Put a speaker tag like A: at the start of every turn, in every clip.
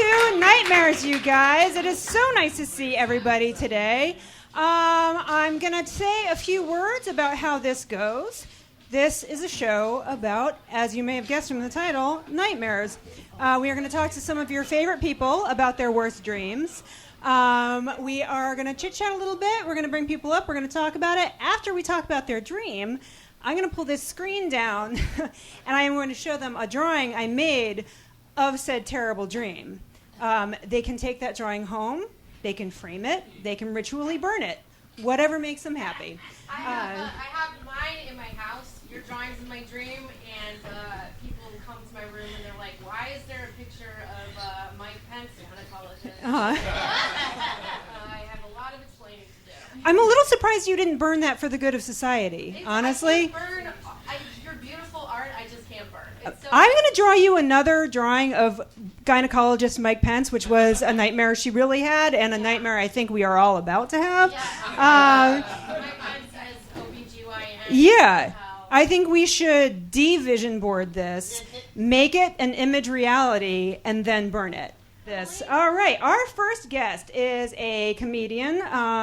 A: to Nightmares, you guys. It is so nice to see everybody today. I'm going to say a few words about how this goes. This is a show about, as you may have guessed from the title, nightmares. We are going to talk to some of your favorite people about their worst dreams. We are going to chit-chat a little bit. We're going to bring people up. We're going to talk about it. After we talk about their dream, I'm going to pull this screen down, and I am going to show them a drawing I made of said terrible dream. They can take that drawing home. They can frame it. They can ritually burn it. Whatever makes them happy.
B: I have mine in my house. Your drawing's in my dream, and people come to my room and they're like, "Why is there a picture of Mike Pence gynecologist?" I have a lot of explaining to do.
A: I'm a little surprised you didn't burn that for the good of society, honestly.
B: I can't burn. Your beautiful art, I just can't burn. It's so
A: I'm going to draw you another drawing of gynecologist Mike Pence, which was a nightmare she really had, and a nightmare I think we are all about to have.
B: Mike Pence as OBGYN.
A: Yeah. I think we should de-vision board this, make it an image reality, and then burn it. All right, our first guest is a comedian.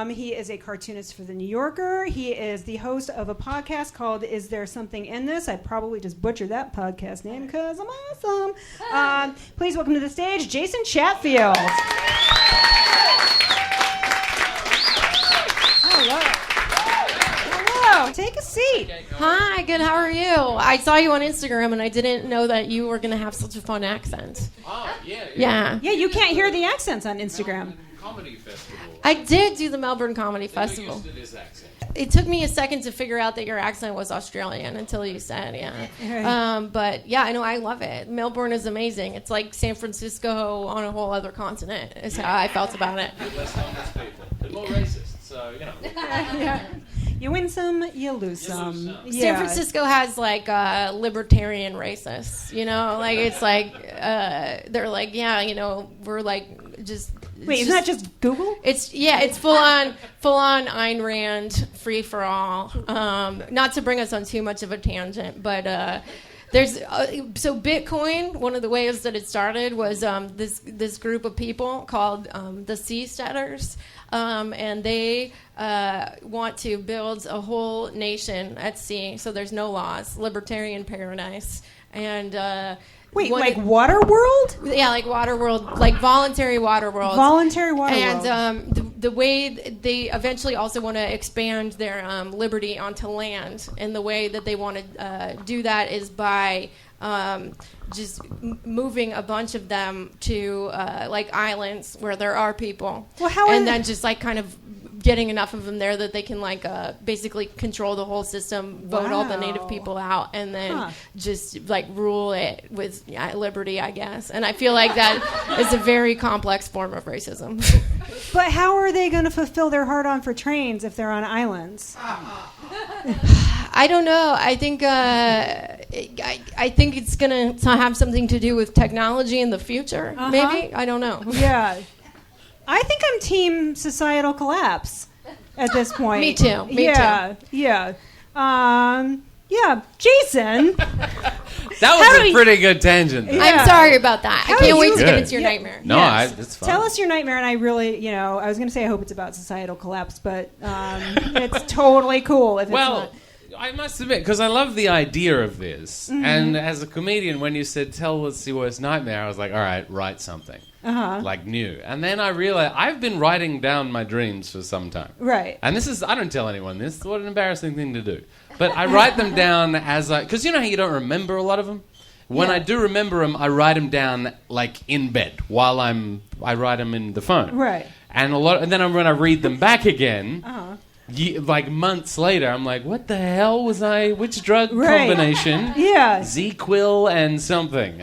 A: He is a cartoonist for The New Yorker. He is the host of a podcast called Is There Something in This? I probably just butchered that podcast name because I'm awesome. Please welcome to the stage, Jason Chatfield. Hello. Take a seat.
B: Hi, good. How are you? I saw you on Instagram, and I didn't know that you were going to have such a fun accent.
C: Oh, yeah.
B: Yeah,
A: you can't hear the accents on Instagram.
C: Comedy Festival.
B: I did do the Melbourne Comedy Festival.
C: Used to this accent.
B: It took me a second to figure out that your accent was Australian until you said, but yeah, I know, I love it. Melbourne is amazing. It's like San Francisco on a whole other continent is how I felt about it.
C: Less homeless people. They're more racist, so, you know.
A: Yeah. You win some, you lose some. Yeah.
B: San Francisco has like libertarian racists, like it's like they're like, we're like just.
A: Wait, isn't that just Google?
B: It's full on Ayn Rand, free for all. Not to bring us on too much of a tangent, but there's so Bitcoin. One of the ways that it started was this group of people called the Seasteaders. And they want to build a whole nation at sea, so there's no laws, libertarian paradise. And
A: wait, like Waterworld?
B: Yeah, like Waterworld, like voluntary Waterworld.
A: Voluntary Waterworld.
B: And the way they eventually also want to expand their liberty onto land, and the way that they want to do that is by just moving a bunch of them to like islands where there are people, then just like kind of getting enough of them there that they can like basically control the whole system, vote all the native people out, and then just like rule it with liberty, I guess. And I feel like that is a very complex form of racism.
A: But how are they going to fulfill their hard-on for trains if they're on islands?
B: I don't know. I think I think it's going to have something to do with technology in the future. Maybe, I don't know.
A: Yeah, I think I'm team societal collapse at this point.
B: Me too.
A: Yeah. Yeah, Jason.
C: That was a pretty good tangent.
A: Yeah.
B: I'm sorry about that. I can't wait to get into your
A: Yeah.
B: nightmare.
C: No,
A: Yes.
C: it's fine.
A: Tell us your nightmare, and I really, I was going to say I hope it's about societal collapse, but it's totally cool if it's not.
C: I must admit, because I love the idea of this, and as a comedian, when you said, tell us your worst nightmare, I was like, all right, write something, like new. And then I realized, I've been writing down my dreams for some time.
A: Right.
C: And I don't tell anyone this, what an embarrassing thing to do. But I write them down because you know how you don't remember a lot of them? When I do remember them, I write them down, like, in bed, while I write them in the phone.
A: Right.
C: And then when I read them back again... like months later, I'm like, what the hell was which drug combination?
A: Yeah.
C: Z-Quil and something.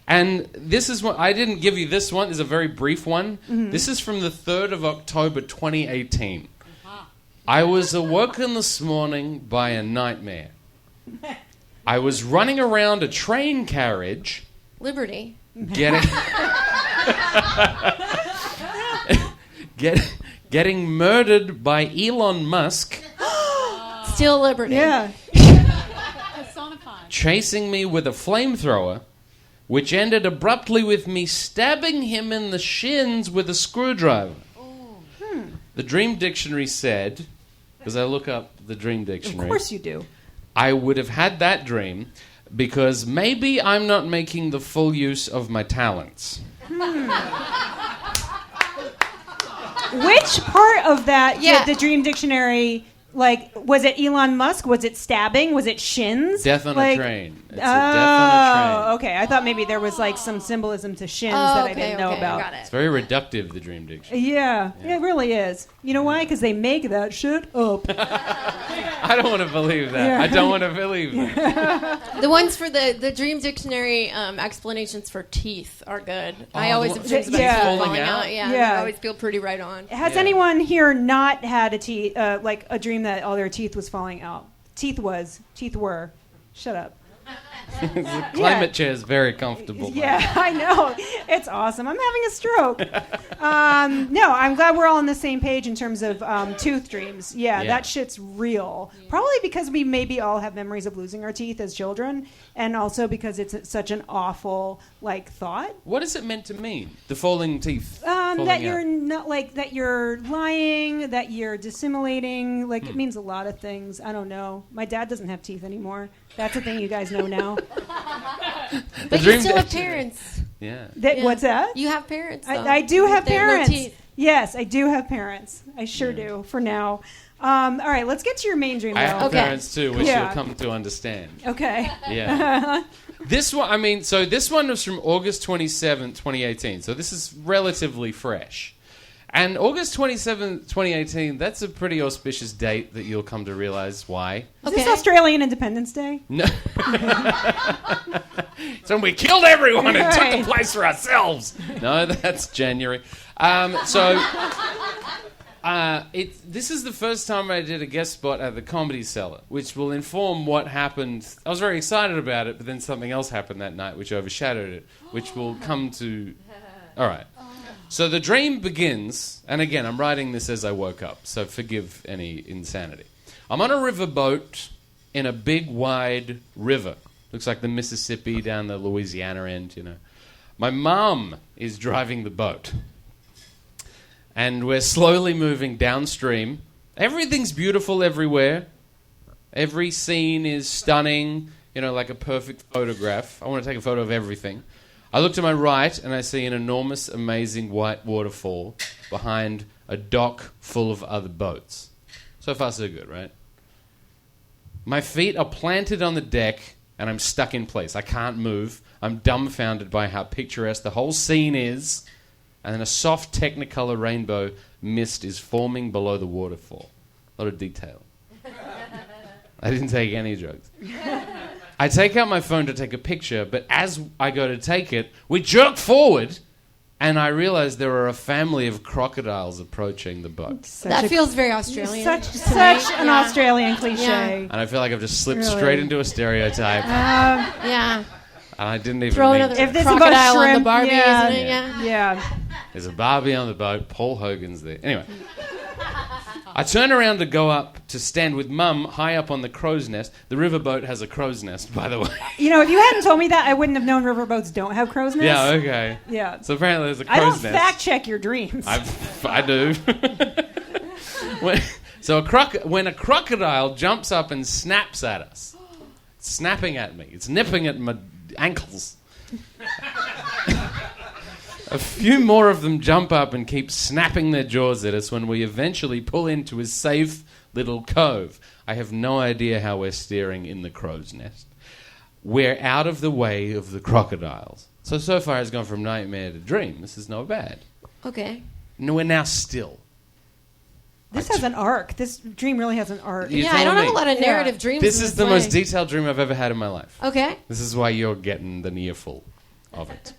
C: And this is what, I didn't give you this one. This is a very brief one. This is from the 3rd of October, 2018. I was awoken this morning by a nightmare. I was running around a train carriage.
B: Liberty.
C: Getting murdered by Elon Musk.
B: Still liberty.
A: Yeah.
C: Chasing me with a flamethrower. which ended abruptly with me stabbing him in the shins with a screwdriver. The Dream Dictionary said, because I look up the Dream Dictionary.
A: Of course you do.
C: I would have had that dream because maybe I'm not making the full use of my talents.
A: Which part of that
B: Yeah.
A: did the Dream Dictionary, like, was it Elon Musk? Was it stabbing? Was it shins?
C: Death on
A: Like-
C: a train. It's a death on a train.
A: Okay. I thought maybe there was, like, some symbolism to shins that I didn't know about.
B: Got it.
C: It's very reductive, the Dream Dictionary.
A: Yeah, it really is. You know why? Because they make that shit up.
C: I don't want to believe that.
A: Yeah.
C: I don't want to believe that.
B: The ones for the Dream Dictionary explanations for teeth are good. I always have dreams about
A: yeah.
B: teeth
C: Falling
B: falling
C: out?
B: out. Yeah,
A: Yeah.
B: they always feel pretty right on.
A: Has
C: Yeah.
A: anyone here not had like a dream that all their teeth was falling out? Teeth were. Shut up.
C: The climate chair is very comfortable.
A: Yeah, I know. It's awesome. I'm having a stroke. No, I'm glad we're all on the same page in terms of tooth dreams. Yeah,
C: Yeah.
A: that shit's real. Probably because we maybe all have memories of losing our teeth as children, and also because it's such an awful thought.
C: What is it meant to mean? The falling teeth. Falling
A: That
C: out.
A: you're not that you're lying, that you're dissimulating. It means a lot of things. I don't know. My dad doesn't have teeth anymore. That's a thing you guys know now.
B: But you
C: Dream
B: still have
C: Dictionary.
B: parents.
C: Yeah.
B: Yeah.
A: What's that?
B: You have parents. Though.
A: I do have
B: They no
A: parents.
B: teeth.
A: Yes, I do have parents. I sure do for now. All right, let's get to your main dream.
C: I have
A: though.
B: Okay.
C: parents too, which
A: Yeah.
C: you'll come to understand.
A: Okay.
C: Yeah. This one, so this one was from August 27th, 2018. So this is relatively fresh. And August 27th, 2018, that's a pretty auspicious date that you'll come to realize why.
A: Is this Australian Independence Day?
C: No. So we killed everyone and took
A: Right.
C: the place for ourselves. No, that's January. This is the first time I did a guest spot at the Comedy Cellar, which will inform what happened. I was very excited about it, but then something else happened that night which overshadowed it, which will come to... All right. So the dream begins, and again, I'm writing this as I woke up, so forgive any insanity. I'm on a riverboat in a big, wide river. Looks like the Mississippi down the Louisiana end, you know. My mum is driving the boat. And we're slowly moving downstream. Everything's beautiful everywhere. Every scene is stunning, like a perfect photograph. I want to take a photo of everything. I look to my right and I see an enormous, amazing white waterfall behind a dock full of other boats. So far, so good, right? My feet are planted on the deck and I'm stuck in place. I can't move. I'm dumbfounded by how picturesque the whole scene is. And then a soft Technicolor rainbow mist is forming below the waterfall. A lot of detail. I didn't take any drugs. I take out my phone to take a picture, but as I go to take it, we jerk forward, and I realize there are a family of crocodiles approaching the boat.
B: That feels very Australian.
A: Such an
B: Yeah.
A: Australian cliche.
B: Yeah.
C: And I feel like I've just slipped
A: Really?
C: straight into a stereotype,
B: Yeah.
C: and I didn't even
B: Throw
C: mean
B: another
C: to.
A: If this is about
B: crocodile on the
A: shrimp,
B: Barbie,
A: yeah.
B: isn't it? Yeah.
A: Yeah.
C: There's a Barbie on the boat. Paul Hogan's there. Anyway. I turn around to go up to stand with Mum high up on the crow's nest. The riverboat has a crow's nest, by the way.
A: If you hadn't told me that, I wouldn't have known riverboats don't have crow's nests.
C: Yeah, okay.
A: Yeah.
C: So apparently there's a
A: I don't
C: crow's nest.
A: fact check your dreams.
C: I do. When a crocodile jumps up and snaps at us, snapping at me, it's nipping at my ankles. A few more of them jump up and keep snapping their jaws at us when we eventually pull into a safe little cove. I have no idea how we're steering in the crow's nest. We're out of the way of the crocodiles. So far it's gone from nightmare to dream. This is not bad.
B: Okay.
C: No, we're now still.
A: This has an arc. This dream really has an arc.
C: You
B: Yeah, I
C: told
B: don't have
C: me.
B: a lot of narrative
A: Yeah.
B: dreams.
C: This
B: in
C: is the
B: way.
C: most detailed dream I've ever had in my life.
B: Okay.
C: This is why you're getting the nearful of it.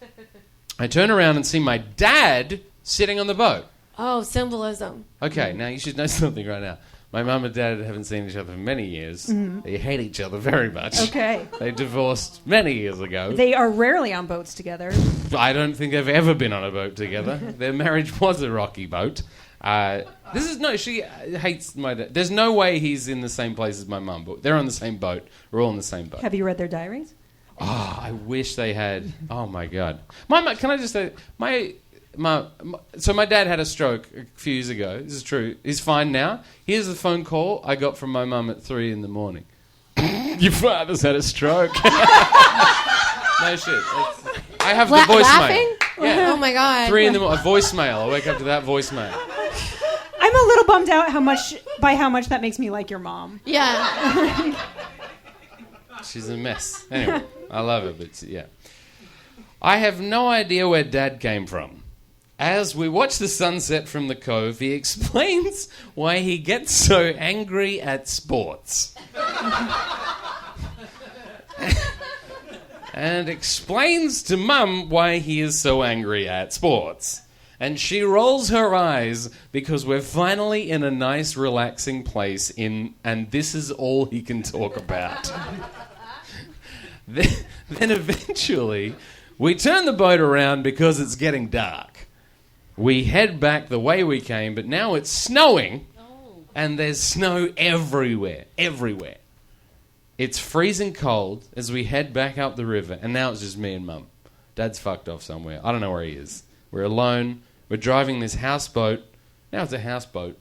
C: I turn around and see my dad sitting on the boat.
B: Oh, symbolism.
C: Okay, now you should know something right now. My mum and dad haven't seen each other for many years. They hate each other very much.
A: Okay.
C: They divorced many years ago.
A: They are rarely on boats together.
C: I don't think they've ever been on a boat together. Their marriage was a rocky boat. She hates my dad. There's no way he's in the same place as my mum, but they're on the same boat. We're all on the same boat.
A: Have you read their diaries?
C: Oh, I wish they had. Oh my God. Can I just say so my dad had a stroke a few years ago. This is true. He's fine now. Here's the phone call I got from my mum at 3 a.m. Your father's had a stroke. No shit. I have the voicemail.
B: Laughing?
C: Yeah.
B: Oh my God.
C: 3 a.m. A voicemail. I wake up to that voicemail.
A: I'm a little bummed out by how much that makes me like your mom.
B: Yeah.
C: She's a mess. Anyway, I love her, but yeah. I have no idea where Dad came from. As we watch the sunset from the cove, he explains why he gets so angry at sports. And explains to Mum why he is so angry at sports. And she rolls her eyes because we're finally in a nice, relaxing place and this is all he can talk about. Then eventually, we turn the boat around because it's getting dark. We head back the way we came, but now it's snowing, and there's snow everywhere. It's freezing cold as we head back up the river, and now it's just me and Mum. Dad's fucked off somewhere. I don't know where he is. We're alone. We're driving this houseboat. Now it's a houseboat.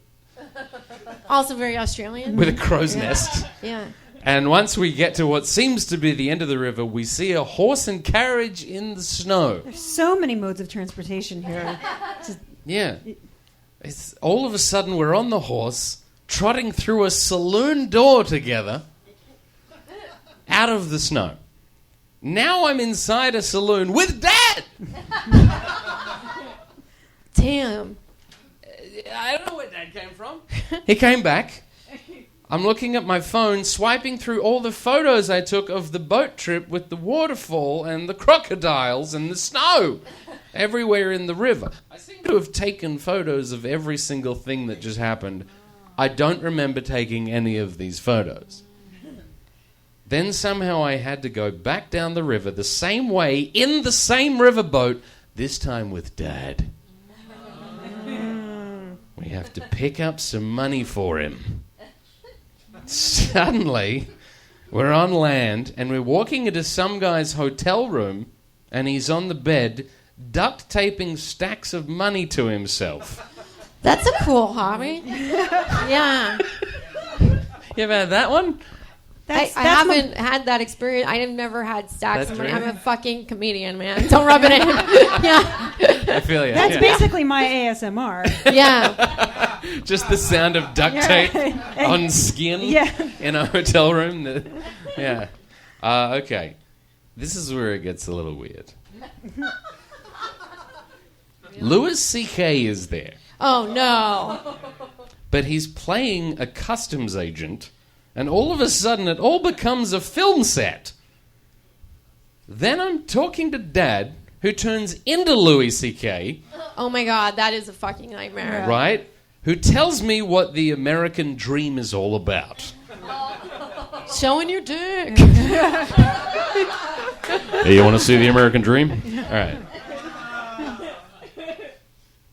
B: Also very Australian.
C: With a crow's nest.
B: Yeah.
C: And once we get to what seems to be the end of the river, we see a horse and carriage in the snow.
A: There's so many modes of transportation here.
C: Yeah. It's all of a sudden we're on the horse, trotting through a saloon door together, out of the snow. Now I'm inside a saloon with Dad!
B: Damn.
C: I don't know where Dad came from. He came back. I'm looking at my phone, swiping through all the photos I took of the boat trip with the waterfall and the crocodiles and the snow everywhere in the river. I seem to have taken photos of every single thing that just happened. I don't remember taking any of these photos. Then somehow I had to go back down the river the same way, in the same riverboat, this time with Dad. We have to pick up some money for him. Suddenly, we're on land, and we're walking into some guy's hotel room, and he's on the bed, duct taping stacks of money to himself.
B: That's a cool hobby. Yeah.
C: You ever had that one?
B: I haven't had that experience. I've never had stacks of money. I'm a fucking comedian, man. Don't rub it in. Yeah.
C: I feel you.
A: That's basically my ASMR.
B: Yeah.
C: Just the sound of duct tape on skin in a hotel room. Yeah. Okay. This is where it gets a little weird. Louis C.K. is there.
B: Oh, no.
C: But he's playing a customs agent, and all of a sudden it all becomes a film set. Then I'm talking to Dad, who turns into Louis C.K.
B: Oh my God, that is a fucking nightmare.
C: Right? Who tells me what the American dream is all about.
B: Showing your dick.
C: Hey, you want to see the American dream? All right.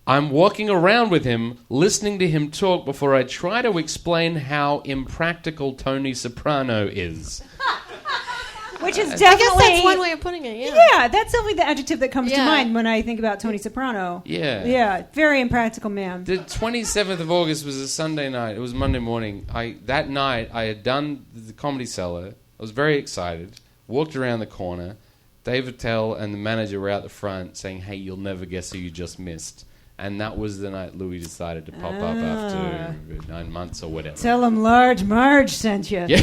C: I'm walking around with him, listening to him talk before I try to explain how impractical Tony Soprano is.
A: Which is
B: I
A: definitely...
B: guess that's one way of putting it, yeah.
A: Yeah, that's definitely the adjective that comes to mind when I think about Tony Soprano.
C: Yeah.
A: Yeah, very impractical man.
C: The 27th of August was a Sunday night. It was Monday morning. That night, I had done the Comedy Cellar. I was very excited. Walked around the corner. Dave Attell and the manager were out the front saying, "Hey, you'll never guess who you just missed." And that was the night Louis decided to pop up after 9 months or whatever.
A: Tell him Large Marge sent you.
C: Yeah.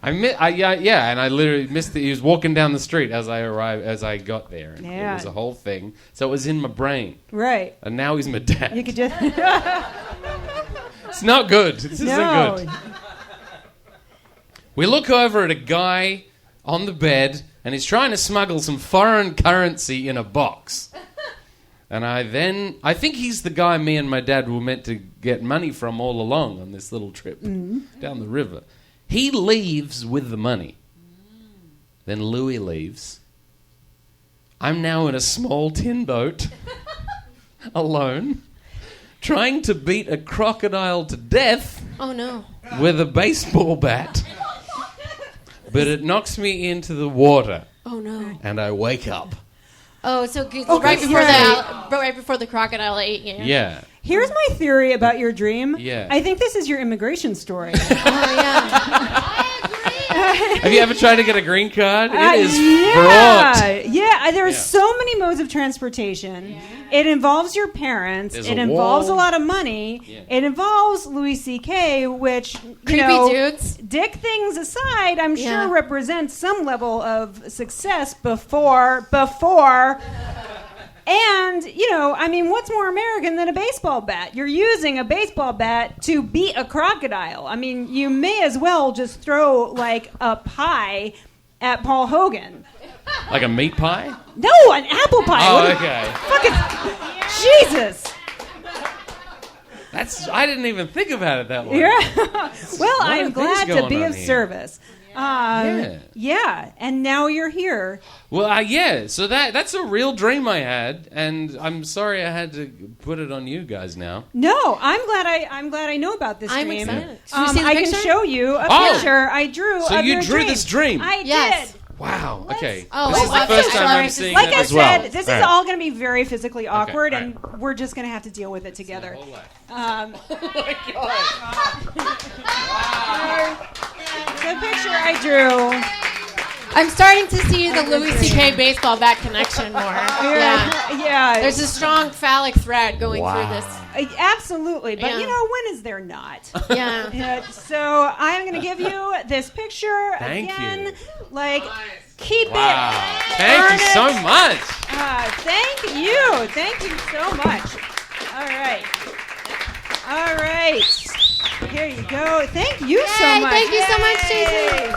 C: And I literally missed it. He was walking down the street as I got there. And it was a whole thing. So it was in my brain. Right. And now he's my dad.
A: You could just...
C: It's not good. This isn't good. We look over at a guy on the bed, and he's trying to smuggle some foreign currency in a box. And I think he's the guy me and my dad were meant to get money from all along on this little trip down the river. He leaves with the money. Then Louis leaves. I'm now in a small tin boat, alone, trying to beat a crocodile to death
B: Oh, no.
C: with a baseball bat. but it knocks me into the water.
B: Oh no!
C: And I wake up.
B: Oh, so right before the crocodile ate you.
C: Yeah.
A: Here's my theory about your dream.
C: Yeah.
A: I think this is your immigration story.
B: Oh yeah.
C: Have you ever tried to get a green card? It is
A: fraught. Yeah, there's
C: Yeah.
A: so many modes of transportation. Yeah. It involves your parents.
C: There's
A: it
C: a
A: involves
C: wall.
A: a lot of money. Yeah. It involves Louis C.K., which,
B: creepy dudes.
A: Dick things aside, I'm
B: Yeah.
A: sure represents some level of success before. And, what's more American than a baseball bat? You're using a baseball bat to beat a crocodile. I mean, you may as well just throw, like, a pie at Paul Hogan.
C: Like a meat pie?
A: No, an apple pie.
C: Oh, okay.
A: Jesus.
C: I didn't even think about it that way.
A: Yeah. Well, I'm
C: things
A: glad to
C: going
A: be
C: on
A: of
C: here?
A: service. Yeah, and now you're here.
C: Well, yeah. So that's a real dream I had, and I'm sorry I had to put it on you guys now.
A: No, I'm glad I know about this
B: I'm
A: dream.
B: excited. Should we see the
A: I
B: picture?
A: can show you a
C: Oh.
A: picture I drew.
C: So
A: of
C: you
A: your
C: drew
A: dream.
C: this dream?
A: I
B: Yes.
A: did.
C: Wow. Okay.
B: Oh,
C: this is
B: I'm
C: the first
B: so
C: time
B: sorry.
C: I'm seeing
A: Like
C: it
A: I
C: as well.
A: said, this
C: All
A: is
C: right.
A: all going to be very physically awkward,
C: all
A: and we're just going to have to deal with it together.
C: Hold that.
A: Oh my God! The picture I drew.
B: I'm starting to see the Louis C.K. baseball bat connection more. Yeah. There's a strong phallic thread going through this.
A: Absolutely, but
B: Yeah.
A: when is there not?
B: Yeah.
A: So I'm going to give you this picture
C: Thank
A: again.
C: you.
A: Like, keep
C: Wow.
A: it.
C: Thank
A: Burn
C: you
A: it.
C: so much.
A: Thank you. Thank you so much. All right. Here you go. Thank you so
B: Yay,
A: much.
B: thank you so much,
A: Yay.
B: Jason.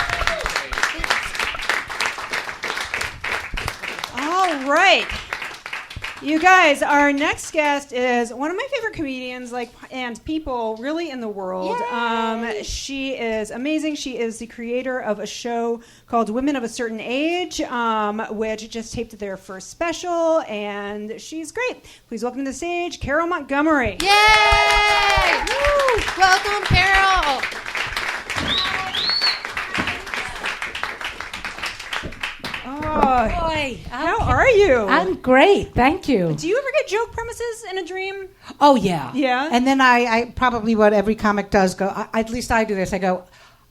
A: All right. You guys, our next guest is one of my favorite comedians, and people really in the world. She is amazing. She is the creator of a show called Women of a Certain Age, which just taped their first special, and she's great. Please welcome to the stage, Carole Montgomery.
B: Yay! Woo! Welcome, Carole.
D: Boy,
A: How are you?
D: I'm great, thank you.
A: Do you ever get joke premises in a dream?
D: Oh yeah,
A: Yeah?
D: And then I probably what every comic does go. At least I do this. I go,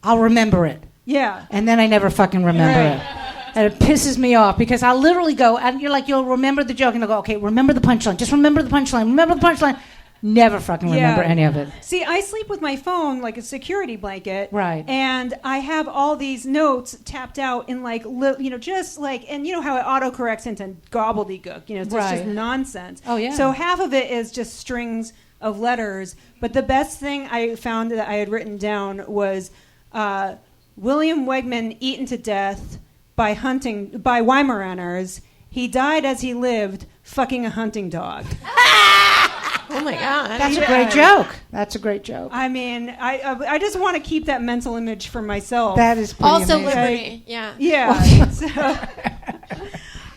D: I'll remember it,
A: Yeah.
D: and then I never fucking remember
A: Right.
D: it, and it pisses me off because I'll literally go, and you're like, you'll remember the joke, and I'll go, okay, remember the punchline, just remember the punchline, remember the punchline. Never fucking remember any of it.
A: See, I sleep with my phone like a security blanket.
D: Right.
A: And I have all these notes tapped out in just like, and you know how it autocorrects into gobbledygook, it's
D: Right.
A: just nonsense.
D: Oh, yeah.
A: So half of it is just strings of letters. But the best thing I found that I had written down was William Wegman eaten to death by Weimaraners. He died as he lived, fucking a hunting dog.
B: Oh my God.
D: That's a great joke. That's a great joke.
A: I mean, I just want to keep that mental image for myself.
D: That is pretty
B: Also
D: amazing.
B: liberty. Yeah.
A: Yeah. So,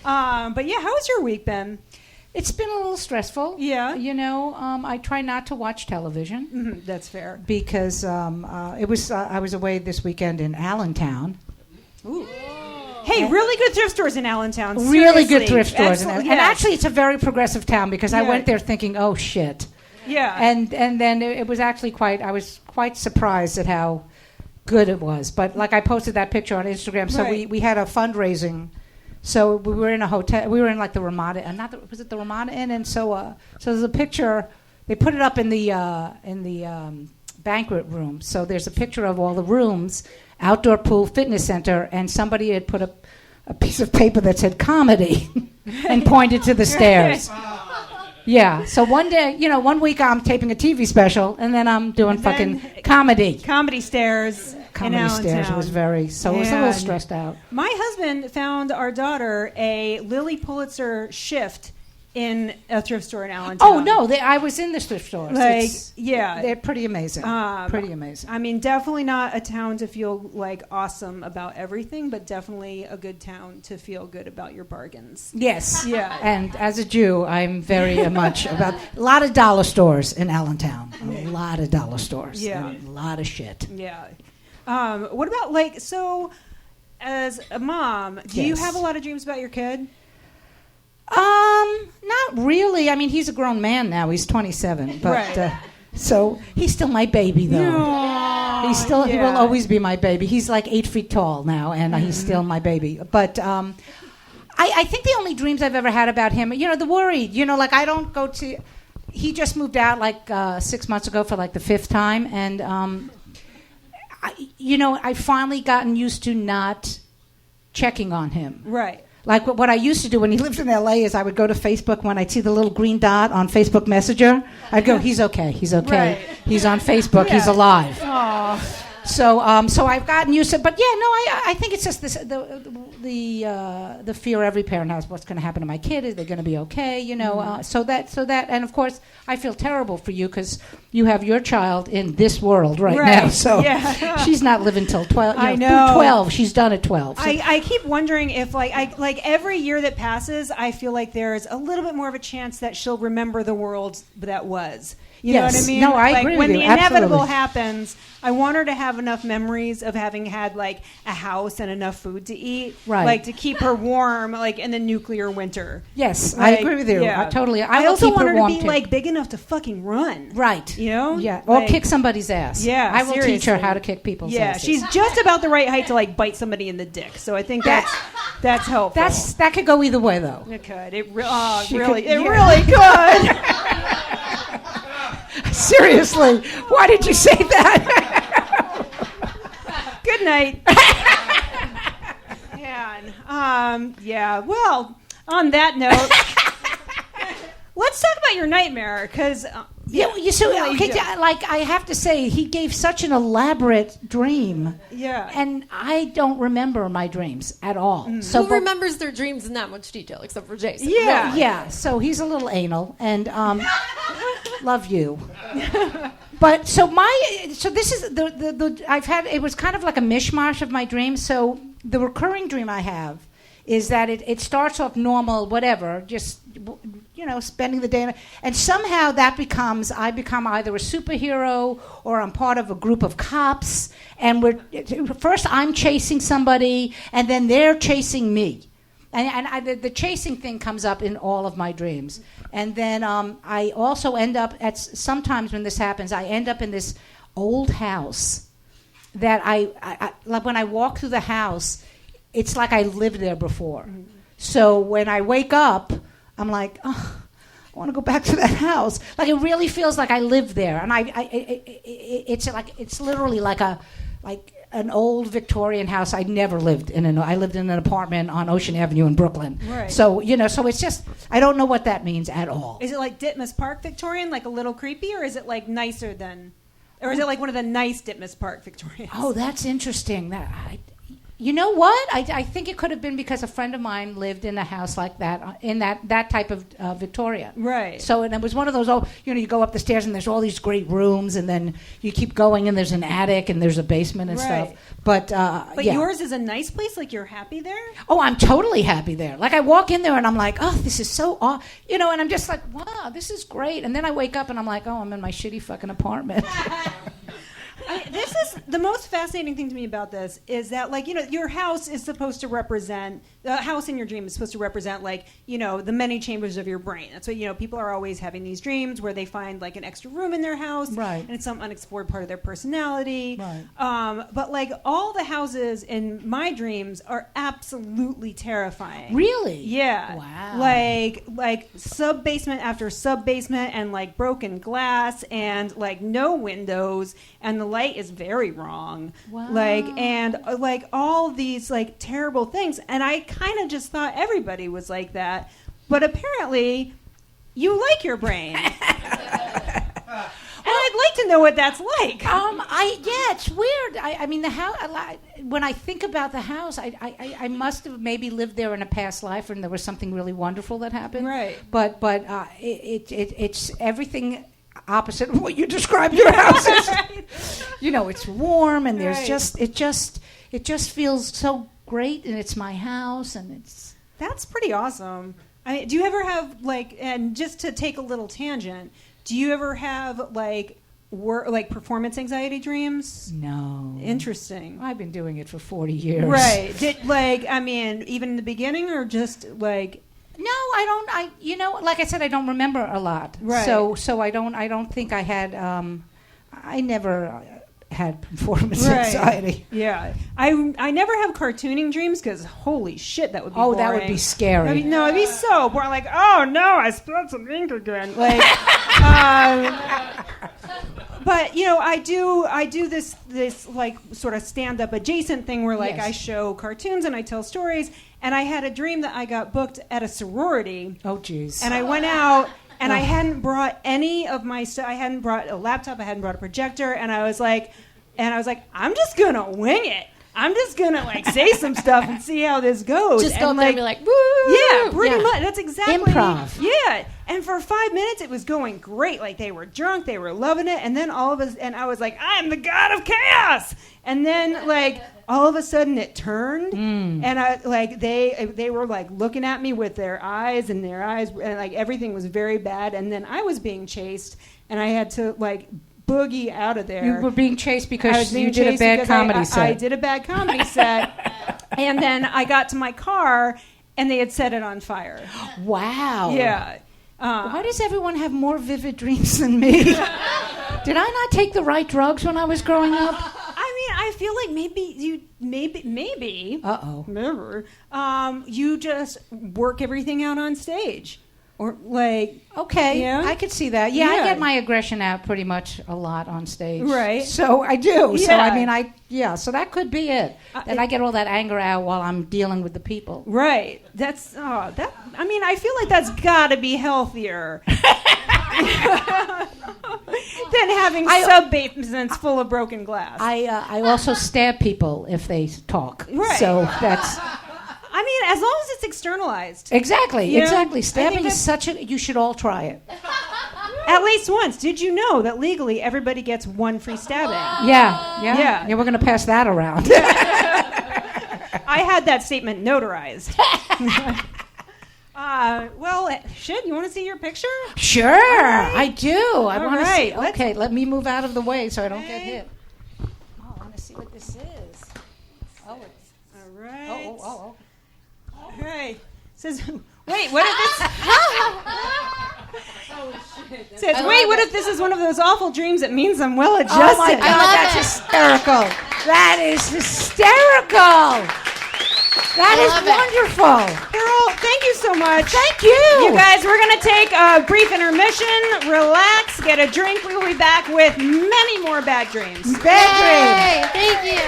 A: but yeah, how has your week been?
D: It's been a little stressful.
A: Yeah.
D: I try not to watch television.
A: Mm-hmm, that's fair.
D: Because I was away this weekend in Allentown.
A: Ooh. Hey, really good thrift stores in Allentown.
D: Really
A: Seriously.
D: good thrift stores.
A: Excellent,
D: And
A: yes.
D: actually, it's a very progressive town because I
A: Yeah.
D: went there thinking, oh, shit.
A: Yeah.
D: And then it was actually I was quite surprised at how good it was. But like I posted that picture on Instagram, so
A: Right.
D: we had a fundraising. So we were in a hotel. We were in like the Ramada, was it the Ramada Inn? And so there's a picture. They put it up in the banquet room. So there's a picture of all the rooms, outdoor pool, fitness center, and somebody had put a piece of paper that said comedy and pointed to the stairs. Yeah. So one day, 1 week I'm taping a TV special, and then I'm doing fucking comedy.
A: Comedy stairs.
D: Comedy
A: in
D: stairs. It
A: Allentown.
D: was I was a little stressed out.
A: My husband found our daughter a Lily Pulitzer shift in a thrift store in Allentown.
D: Oh no, I was in the thrift stores.
A: Yeah.
D: They're pretty amazing. Pretty amazing.
A: I mean, definitely not a town to feel like awesome about everything, but definitely a good town to feel good about your bargains.
D: Yes.
A: Yeah.
D: And as a Jew, I'm very much about a lot of dollar stores in Allentown. A lot of dollar stores.
A: Yeah.
D: And a lot of shit.
A: Yeah. What about as a mom, do you
D: Yes.
A: have a lot of dreams about your kid?
D: Not really. I mean, he's a grown man now. He's 27, but
A: Right.
D: so he's still my baby, though. He will always be my baby. He's like 8 feet tall now, and he's still my baby. But I think the only dreams I've ever had about him, the worried. Like I don't go to. He just moved out like 6 months ago for like the 5th time, and I've finally gotten used to not checking on him.
A: Right.
D: Like what I used to do when he lived in L.A. is I would go to Facebook when I'd see the little green dot on Facebook Messenger. I'd go, he's okay,
A: Right.
D: he's on Facebook,
A: Yeah.
D: he's alive.
A: Aww.
D: So I've gotten used to it. But yeah, no, I think it's just the fear every parent has. What's going to happen to my kid? Is they going to be okay? So that, and of course, I feel terrible for you because you have your child in this world right now. So she's not living till 12.
A: I know.
D: Through 12, she's done at 12. So
A: I keep wondering if like every year that passes, I feel like there's a little bit more of a chance that she'll remember the world that was. You know what I mean?
D: No, I agree with
A: when
D: you.
A: the inevitable
D: Absolutely.
A: happens, I want her to have enough memories of having had like a house and enough food to eat,
D: Right.
A: like to keep her warm, like in the nuclear winter.
D: Yes, I
A: Like,
D: agree with you.
A: yeah.
D: Totally.
A: I
D: will
A: also
D: keep
A: want
D: her
A: her to
D: warm
A: be
D: too.
A: like big enough to fucking run.
D: Right.
A: You know?
D: Yeah. Or
A: Like-
D: kick somebody's ass.
A: Yeah,
D: I will teach her
A: seriously.
D: how to kick people's
A: Yeah,
D: asses.
A: she's just about the right height to like bite somebody in the dick. So I think that's helpful.
D: that could go either way though.
A: It could. It
D: She
A: really,
D: could-
A: it
D: yeah.
A: really could.
D: Seriously, why did you say that?
A: Good night. Yeah. Well, on that note, let's talk about your nightmare, because
D: I have to say, he gave such an elaborate dream,
A: yeah.
D: and I don't remember my dreams at all. So,
B: Who remembers their dreams in that much detail except for Jason?
A: Yeah.
D: Yeah, so he's a little anal, and love you. But so this is the I've had, it was kind of like a mishmash of my dreams. So the recurring dream I have is that it starts off normal, whatever, just spending the day, and somehow I become either a superhero or I'm part of a group of cops, and first I'm chasing somebody, and then they're chasing me. And the chasing thing comes up in all of my dreams. And then I also end up sometimes when this happens, I end up in this old house that I like when I walk through the house, it's like I lived there before. Mm-hmm. So when I wake up, I'm like, oh, I want to go back to that house. Like it really feels like I lived there. And it's literally like an old Victorian house I never lived in. I lived in an apartment on Ocean Avenue in Brooklyn.
A: Right.
D: So, so it's just, I don't know what that means at all.
A: Is it like Ditmas Park Victorian, like a little creepy, or is it like nicer than, or is it like one of the nice Ditmas Park Victorians?
D: Oh, that's interesting. You know what? I think it could have been because a friend of mine lived in a house like that, in that type of Victoria.
A: Right.
D: So, and it was one of those, you go up the stairs and there's all these great rooms, and then you keep going and there's an attic and there's a basement and
A: Right.
D: stuff. But yeah.
A: Yours is a nice place? Like you're happy there?
D: Oh, I'm totally happy there. Like I walk in there and I'm like, oh, this is so and I'm just like, wow, this is great. And then I wake up and I'm like, oh, I'm in my shitty fucking apartment.
A: This is the most fascinating thing to me about this is that, like, your house is supposed to represent, the house in your dream is supposed to represent, like, the many chambers of your brain. That's what, people are always having these dreams where they find, like, an extra room in their house.
D: Right.
A: And it's some unexplored part of their personality.
D: Right.
A: But, like, all the houses in my dreams are absolutely terrifying.
D: Really?
A: Yeah.
D: Wow.
A: Like sub-basement after sub-basement and, like, broken glass and, like, no windows and the light is very wrong.
D: Wow.
A: Like all these like terrible things, and I kind of just thought everybody was like that, but apparently you like your brain. And I'd like to know what that's like.
D: It's weird. I mean, the house. When I think about the house, I must have maybe lived there in a past life, and there was something really wonderful that happened.
A: Right.
D: But it's everything opposite of what you described your house as. It's warm, and there's
A: Right.
D: it just feels so great, and it's my house, and it's.
A: That's pretty awesome. Do you ever have and just to take a little tangent, do you ever have like like performance anxiety dreams?
D: No.
A: Interesting.
D: I've been doing it for 40 years.
A: Right. Even in the beginning, or just like?
D: No, I don't. Like I said, I don't remember a lot.
A: Right.
D: So I don't think I had. I never had performance anxiety.
A: Yeah. I never have cartooning dreams because holy shit, that would be boring.
D: That would be scary.
A: It'd be so boring. Like, oh no, I spilled some ink again. Like, but I do this like sort of stand up adjacent thing where like I show cartoons and I tell stories. And I had a dream that I got booked at a sorority.
D: Oh, jeez.
A: And I went out, and I hadn't brought any of my stuff. I hadn't brought a laptop. I hadn't brought a projector. And I was like, I'm just going to wing it. I'm just going to, like, say some stuff and see how this goes.
B: Just go there and be like, woo!
A: Yeah, pretty much. That's exactly.
D: Improv.
A: Yeah. And for 5 minutes, it was going great. Like, they were drunk. They were loving it. And then and I was like, I'm the god of chaos. And then, like, all of a sudden it turned. And they were, like, looking at me with their eyes, and like, everything was very bad. And then I was being chased, and I had to, like, boogie out of there.
D: You were being chased because you did a bad comedy set.
A: I did a bad comedy set. And then I got to my car, and they had set it on fire.
D: Wow.
A: Yeah.
D: Why does everyone have more vivid dreams than me? Did I not take the right drugs when I was growing up?
A: I feel like maybe.
D: Uh-oh.
A: Remember, you just work everything out on stage. Or like,
D: okay,
A: yeah?
D: I could see that. Yeah, I get my aggression out pretty much a lot on stage.
A: Right.
D: So I do.
A: Yeah.
D: So I mean, so that could be it. That I get all that anger out while I'm dealing with the people.
A: Right. I feel like that's got to be healthier than having sub-basements full of broken glass.
D: I also stab people if they talk.
A: Right.
D: So that's.
A: As long as it's externalized.
D: Exactly.
A: You know?
D: Exactly. Stabbing is you should all try it.
A: At least once. Did you know that legally everybody gets one free stabbing?
D: Yeah. We're going to pass that around.
A: I had that statement notarized. You want to see your picture?
D: Sure, right. I do. I want to see.
A: Let's...
D: Okay, let me move out of the way so I don't get hit. Oh, I want to see what this is. Oh, it's...
A: All right.
D: Oh.
A: All right. Says, wait, what if this... Says, what if this is one of those awful dreams that means I'm well adjusted?
D: Oh, my God, that's hysterical. That is hysterical. That is wonderful.
A: Carole, thank you so much.
D: Thank you.
A: You guys, we're going to take a brief intermission, relax, get a drink. We will be back with many more bad dreams.
D: Bad dreams.
B: Thank you.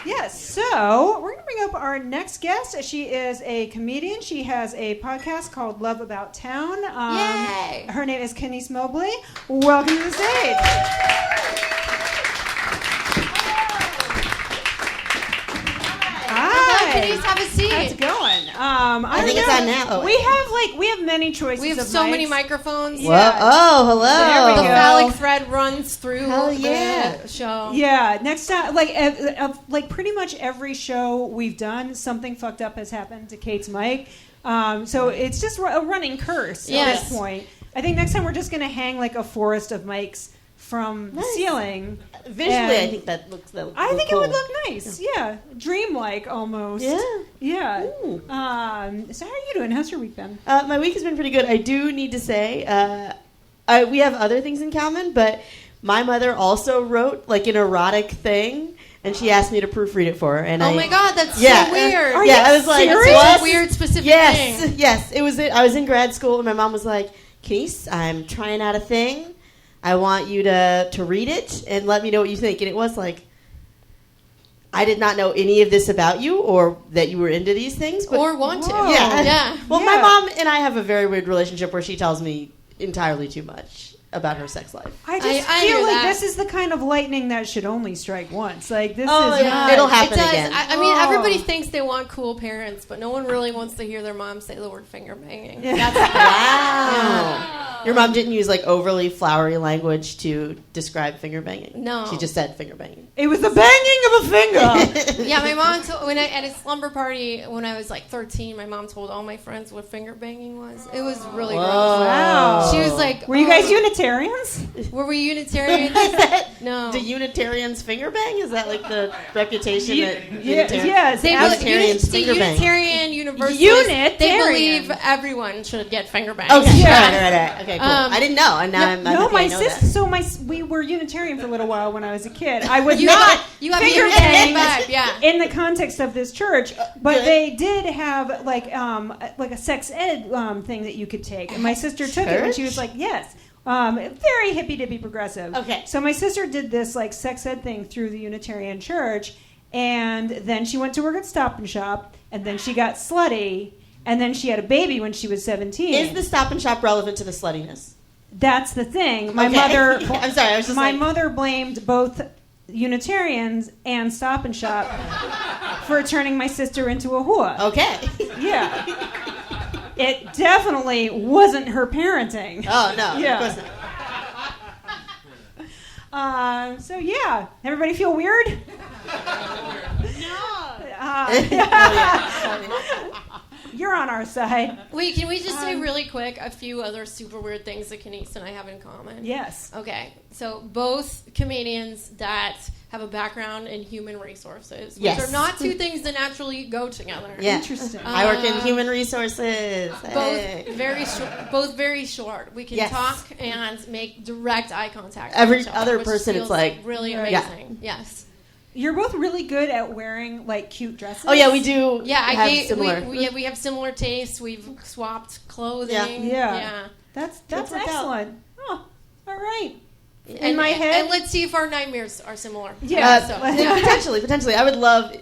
A: Yes, so we're going to bring up our next guest. She is a comedian. She has a podcast called Love About Town.
B: Yay.
A: Her name is Kenice Mobley. Welcome to the stage.
B: Kenice, have a seat.
A: How's it going?
E: I think it's on now.
A: We have many choices.
B: We have
A: of
B: so
A: mics.
B: many microphones.
A: Yeah.
E: Oh, hello.
A: There we
B: The
A: go.
B: phallic thread runs through
E: yeah.
B: the show.
A: Yeah, next time, like pretty much every show we've done, something fucked up has happened to Kate's mic. So it's just a running curse at this point. I think next time we're just going to hang like a forest of mics from the ceiling.
E: Visually, I think that looks cool.
A: It would look nice. Yeah, dreamlike almost. Yeah.
E: Ooh.
A: So how are you doing? How's your week been?
E: My week has been pretty good. I do need to say, we have other things in common, but my mother also wrote like an erotic thing, and she asked me to proofread it for her. And
B: my God, that's so weird.
E: I was like,
B: that's
E: what?
B: such a weird specific thing.
E: Yes. It was. I was in grad school, and my mom was like, Kenice, I'm trying out a thing. I want you to read it and let me know what you think. And it was like, I did not know any of this about you or that you were into these things. But,
B: or want to.
E: Yeah. Well, my mom and I have a very weird relationship where she tells me entirely too much about her sex life.
A: I feel like this is the kind of lightning that should only strike once. Like this is
E: it'll happen again.
B: I mean, everybody thinks they want cool parents, but no one really wants to hear their mom say the word finger banging.
A: Yeah.
B: That's
E: wow. Your mom didn't use like overly flowery language to describe finger banging.
B: No.
E: She just said finger banging.
A: It was the banging of a finger.
B: Yeah, my mom told, at a slumber party when I was like 13, my mom told all my friends what finger banging was. It was really gross.
A: Wow.
B: She was like,
A: Were you guys Unitarians?
B: Were we Unitarians? No.
E: Do Unitarians finger bang? Is that like the reputation that
A: Yes.
E: Unitarians finger bang?
B: Unitarian Universalists,
A: Unitarian.
B: they believe everyone should get finger banged.
E: Okay,
A: Yeah.
E: right. Okay, cool. I didn't know, and now I'm
A: No,
E: okay,
A: my
E: I know
A: sister.
E: that.
A: So we were Unitarian for a little while when I was a kid. I was
B: You
A: not
B: have a
A: finger
B: Unitarian
A: banged
B: vibe, yeah.
A: in the context of this church, but
E: Good.
A: they did have like a sex ed thing that you could take, and my sister took it, and she was like, "Yes." Very hippy dippy progressive.
E: Okay.
A: So my sister did this like sex ed thing through the Unitarian church, and then she went to work at Stop and Shop, and then she got slutty, and then she had a baby when she was 17.
E: Is the Stop and Shop relevant to the sluttiness?
A: That's the thing. My
E: Okay.
A: mother.
E: I'm sorry. I was just
A: my
E: like,
A: mother blamed both Unitarians and Stop and Shop for turning my sister into a whore.
E: okay.
A: Yeah. It definitely wasn't her parenting.
E: Oh no,
A: Yeah.
E: of course not.
A: So yeah, everybody feel weird? You're on our side.
B: Wait, can we just say really quick a few other super weird things that Kenice and I have in common?
A: Yes.
B: Okay, so both comedians that have a background in human resources, which
E: Yes.
B: are not two things that naturally go together.
E: Yeah.
A: Interesting.
E: I work in human resources. Hey.
B: Both very short. We can
E: Yes.
B: talk and make direct eye contact.
E: Every
B: with each other,
E: other
B: which
E: person, it's
B: feels
E: like-
B: really
A: Yeah.
B: amazing. Yes.
A: You're both really good at wearing like cute dresses.
E: Oh yeah, we do.
B: Yeah,
E: have similar.
B: we have similar tastes. We've swapped clothing.
A: Yeah. That's
E: That's worked out.
A: excellent. Oh, all right.
B: In
A: my head-
B: and let's see if our nightmares are similar.
A: Yeah.
E: Potentially. I would love.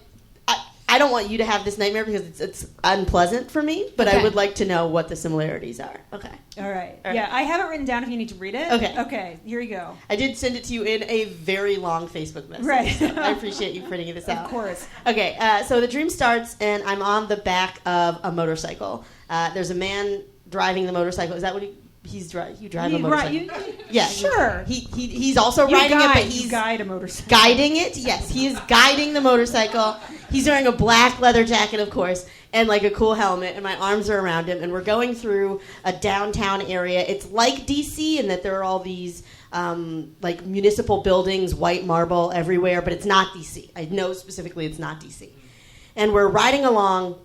E: I don't want you to have this nightmare because it's unpleasant for me, but I
B: Okay.
E: would like to know what the similarities are. Okay.
A: All right.
E: All right.
A: Yeah, I have it written down if you need to read it.
E: Okay.
A: Okay, here you go.
E: I did send it to you in a very long Facebook message.
A: Right.
E: So I appreciate you printing this out.
A: Of course.
E: Okay, so the dream starts, and I'm on the back of a motorcycle. There's a man driving the motorcycle. Is that what he's driving? You drive a motorcycle? Yeah.
A: Sure.
E: He's also riding it, but
A: you
E: he's
A: guide a motorcycle.
E: guiding it. Yes, he is guiding the motorcycle. He's wearing a black leather jacket, of course, and like a cool helmet, and my arms are around him, and we're going through a downtown area. It's like DC in that there are all these like municipal buildings, white marble everywhere, but it's not DC. I know specifically it's not DC. And we're riding along,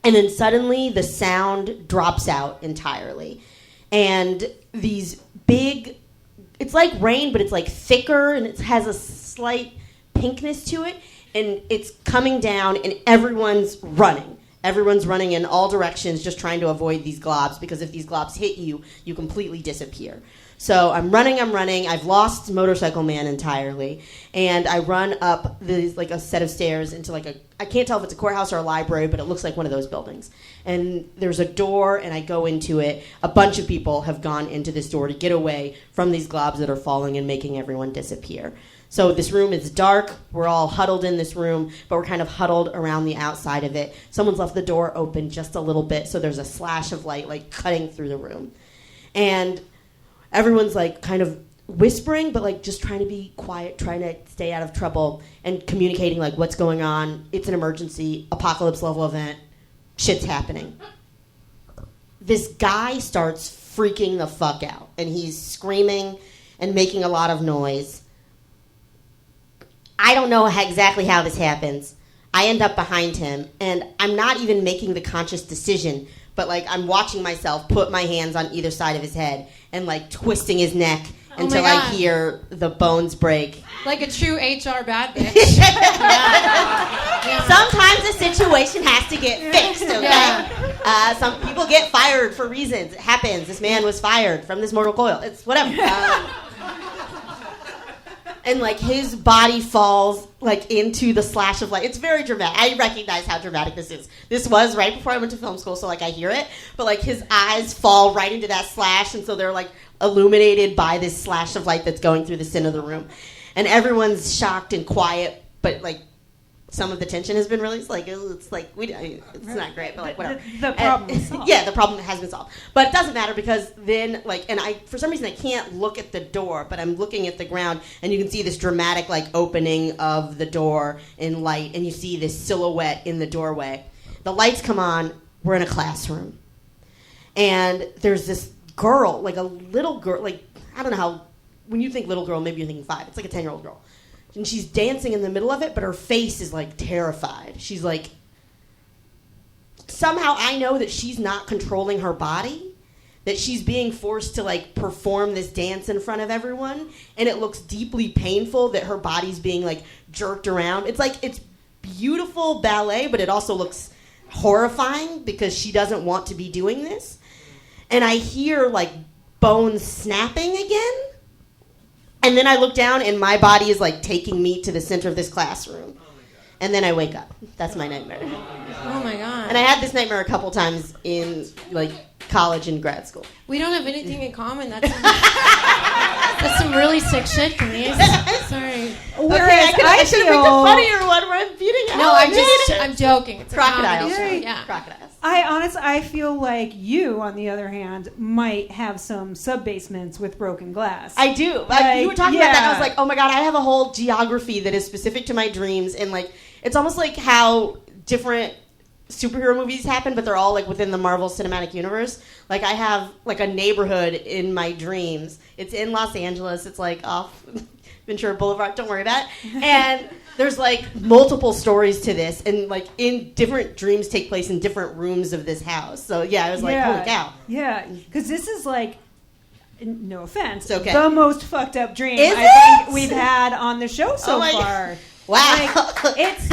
E: and then suddenly the sound drops out entirely. And these big, it's like rain, but it's like thicker, and it has a slight pinkness to it. And it's coming down, and everyone's running. Everyone's running in all directions, just trying to avoid these globs, because if these globs hit you, you completely disappear. So I'm running. I've lost Motorcycle Man entirely. And I run up like a set of stairs into like I can't tell if it's a courthouse or a library, but it looks like one of those buildings. And there's a door, and I go into it. A bunch of people have gone into this door to get away from these globs that are falling and making everyone disappear. So this room is dark. We're all huddled in this room, but we're kind of huddled around the outside of it. Someone's left the door open just a little bit, so there's a slash of light like cutting through the room. And everyone's like kind of whispering, but like just trying to be quiet, trying to stay out of trouble, and communicating like what's going on. It's an emergency, apocalypse level event. Shit's happening. This guy starts freaking the fuck out, and he's screaming and making a lot of noise. I don't know exactly how this happens. I end up behind him, and I'm not even making the conscious decision, but like I'm watching myself put my hands on either side of his head and like twisting his neck until I hear the bones break.
B: Like a true HR bad bitch. Yeah.
E: Sometimes a situation has to get fixed, okay?
B: Yeah.
E: Some people get fired for reasons. It happens. This man was fired from this mortal coil. It's whatever. And like his body falls like into the slash of light. It's very dramatic. I recognize how dramatic this is. This was right before I went to film school, so like I hear it. But like his eyes fall right into that slash, and so they're like illuminated by this slash of light that's going through the center of the room. And everyone's shocked and quiet, but like some of the tension has been released. Like it's like it's not great, but like whatever.
A: The problem is solved.
E: Yeah, the problem has been solved. But it doesn't matter because then and I for some reason I can't look at the door, but I'm looking at the ground and you can see this dramatic like opening of the door in light, and you see this silhouette in the doorway. The lights come on. We're in a classroom, and there's this girl, like a little girl, like I don't know how. When you think little girl, maybe you're thinking 5. It's like a 10-year-old girl. And she's dancing in the middle of it, but her face is, like, terrified. She's, like... Somehow I know that she's not controlling her body, that she's being forced to, like, perform this dance in front of everyone, and it looks deeply painful that her body's being, like, jerked around. It's, like, it's beautiful ballet, but it also looks horrifying because she doesn't want to be doing this. And I hear, like, bones snapping again. And then I look down, and my body is, like, taking me to the center of this classroom. And then I wake up. That's my nightmare.
B: Oh, my God.
E: And I had this nightmare a couple times in, like, college and grad school.
B: We don't have anything in common. That's some really sick shit, Kenice. Sorry.
A: Whereas
E: I should have picked a funnier one where I'm beating out.
B: No, I'm joking. It's
E: Crocodiles.
B: Yeah.
E: Crocodiles.
A: I feel like you, on the other hand, might have some sub-basements with broken glass.
E: I do.
A: Like,
E: you were talking about that, and I was
A: yeah.
E: like, oh my God, I have a whole geography that is specific to my dreams, and like, it's almost like how different superhero movies happen, but they're all like within the Marvel Cinematic Universe. Like, I have like a neighborhood in my dreams. It's in Los Angeles. It's like off Ventura Boulevard. Don't worry about it. And there's like multiple stories to this, and like in different dreams take place in different rooms of this house. So yeah, I was like, holy cow.
A: Yeah, because this is like, no offense,
E: It's okay.
A: the most fucked up dream
E: Is
A: I
E: it?
A: think we've had on the show so
E: my
A: far.
E: Wow.
A: Like, it's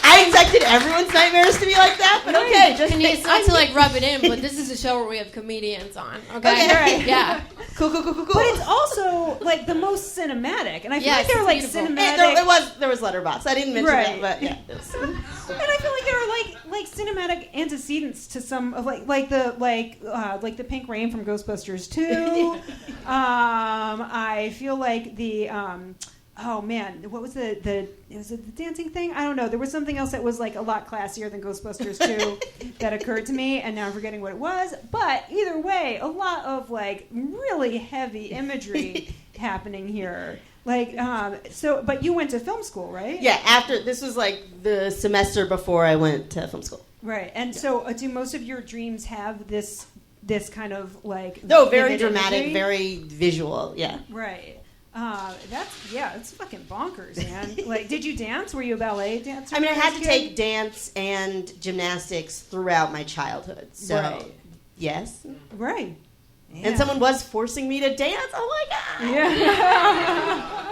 E: I expected everyone's nightmares to be like that, but okay. Just
B: Kenice, not to like rub it in, but this is a show where we have comedians on. Okay,
E: Okay.
A: Right.
B: Yeah.
E: Cool.
A: but it's also like the most cinematic, and I feel
B: Yes,
A: like they're like
B: beautiful.
A: cinematic.
E: There was Letterboxd. I didn't mention
A: Right.
E: that, but yeah.
A: And I feel like there are like cinematic antecedents to some of like the Pink Rain from Ghostbusters 2. I feel like the oh man, what was was it the dancing thing? I don't know. There was something else that was like a lot classier than Ghostbusters 2 that occurred to me, and now I'm forgetting what it was. But either way, a lot of like really heavy imagery happening here. Like, but you went to film school, right?
E: Yeah, this was like the semester before I went to film school.
A: Right. And so do most of your dreams have this kind of like...
E: No, very
A: vivid
E: dramatic,
A: imagery?
E: very visual, yeah.
A: Right. It's fucking bonkers, man. Like, did you dance? Were you a ballet dancer?
E: I mean, I
A: when
E: had
A: you
E: to
A: were a kid?
E: take dance and gymnastics throughout my childhood. So,
A: Right.
E: yes.
A: Right. Yeah.
E: And someone was forcing me to dance. Oh my God.
A: Yeah.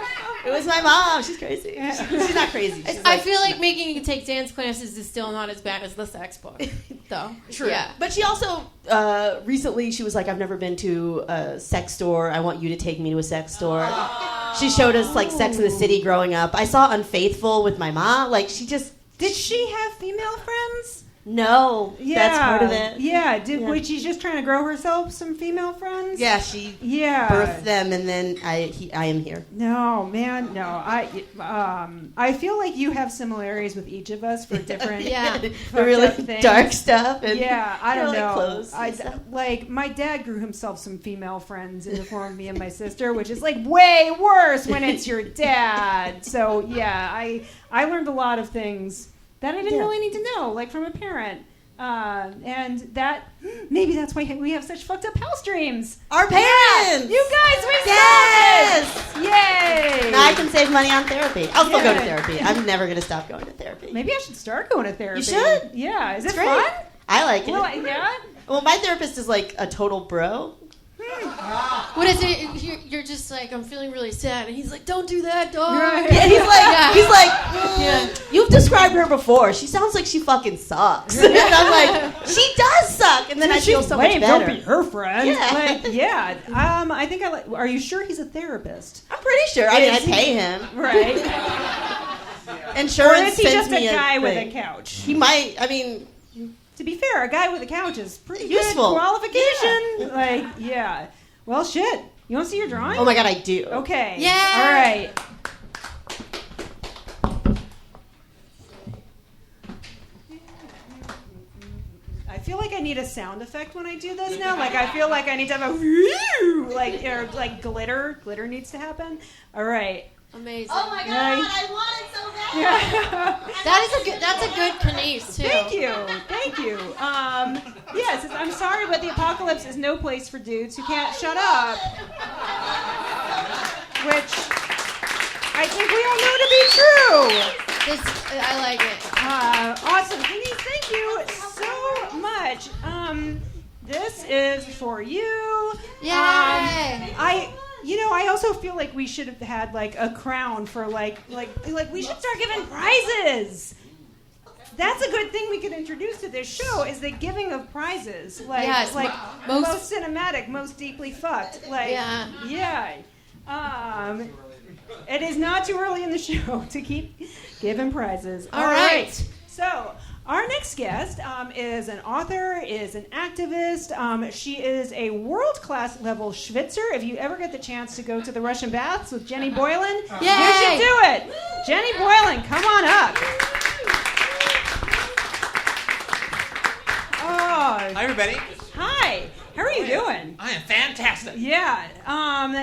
E: It was my mom. She's crazy. She's not crazy. She's
B: I feel like making you take dance classes is still not as bad as the sex book, though.
E: True.
B: Yeah.
E: But she also, recently, she was like, I've never been to a sex store. I want you to take me to a sex store. She showed us, like, Sex in the City growing up. I saw Unfaithful with my mom. Like, she just...
A: Did she have female friends?
E: No.
A: Yeah.
E: That's part of it.
A: Yeah. Was she just trying to grow herself some female friends?
E: Yeah, she
A: Yeah.
E: birthed them, and then I am here.
A: No, man, no. I feel like you have similarities with each of us for different,
B: Yeah.
E: The
A: fucked
E: really
A: up things.
E: dark stuff. And
A: Yeah, I don't
E: like
A: know.
E: clothes and stuff.
A: Like my dad grew himself some female friends in the form of me and my sister, which is like way worse when it's your dad. So yeah, I learned a lot of things that I didn't really need to know, like from a parent. And that maybe that's why we have such fucked up house dreams.
E: Our parents!
A: You guys, we
E: Yes!
A: solved it! Yay!
E: Now I can save money on therapy. I'll still go to
A: Yeah.
E: therapy. I'm never going to stop going to therapy.
A: Maybe I should start going to therapy.
E: You should.
A: Yeah. Is it
E: Great.
A: fun?
E: I like it.
A: Yeah.
E: Well, my therapist is like a total bro.
B: What is it? You're just like, I'm feeling really sad, and he's like, don't do that, dog.
A: Right.
E: Yeah, he's like,
B: Yeah.
E: you've described her before. She sounds like she fucking sucks. And I'm like, she does suck. And then I feel so much
A: Lame,
E: better.
A: Don't be her friend.
E: Yeah.
A: Like, yeah. I think are you sure he's a therapist?
E: I'm pretty sure. I mean, I
A: Is he-
E: pay him.
A: Right. Or
E: Insurance
A: is he
E: sends
A: just a
E: me
A: guy with a
E: thing.
A: couch?
E: He might. I mean,
A: To be fair, a guy with a couch is pretty
E: Useful.
A: good qualification. Like, yeah. Well, shit. You want to see your drawing?
E: oh my god, I do.
A: Okay.
B: Yeah.
A: All right. I feel like I need a sound effect when I do this now. Like I feel like I need to have a woo, like glitter. Glitter needs to happen. All right.
B: Amazing.
E: Oh my God,
A: Right.
E: I want it so bad.
A: Yeah.
B: That's a good Kenice too.
A: Thank you. Yes, I'm sorry, but the apocalypse is no place for dudes who can't shut up. Which I think we all know to be true.
B: I like it.
A: Awesome, Kenice, thank you so much. This is for you.
B: Yay!
A: I also feel like we should have had like a crown for like we should start giving prizes. That's a good thing we could introduce to this show is the giving of prizes. Like
B: Yes,
A: most cinematic, most deeply fucked. Like
B: Yeah.
A: It is not too early in the show to keep giving prizes.
B: All right.
A: So our next guest is an author, is an activist. She is a world-class level Schwitzer. If you ever get the chance to go to the Russian baths with Jenny Boylan, you should do it. Jenny Boylan, come on up. Oh,
F: Hi, everybody.
A: hi. How are you doing?
F: I am fantastic.
A: Yeah.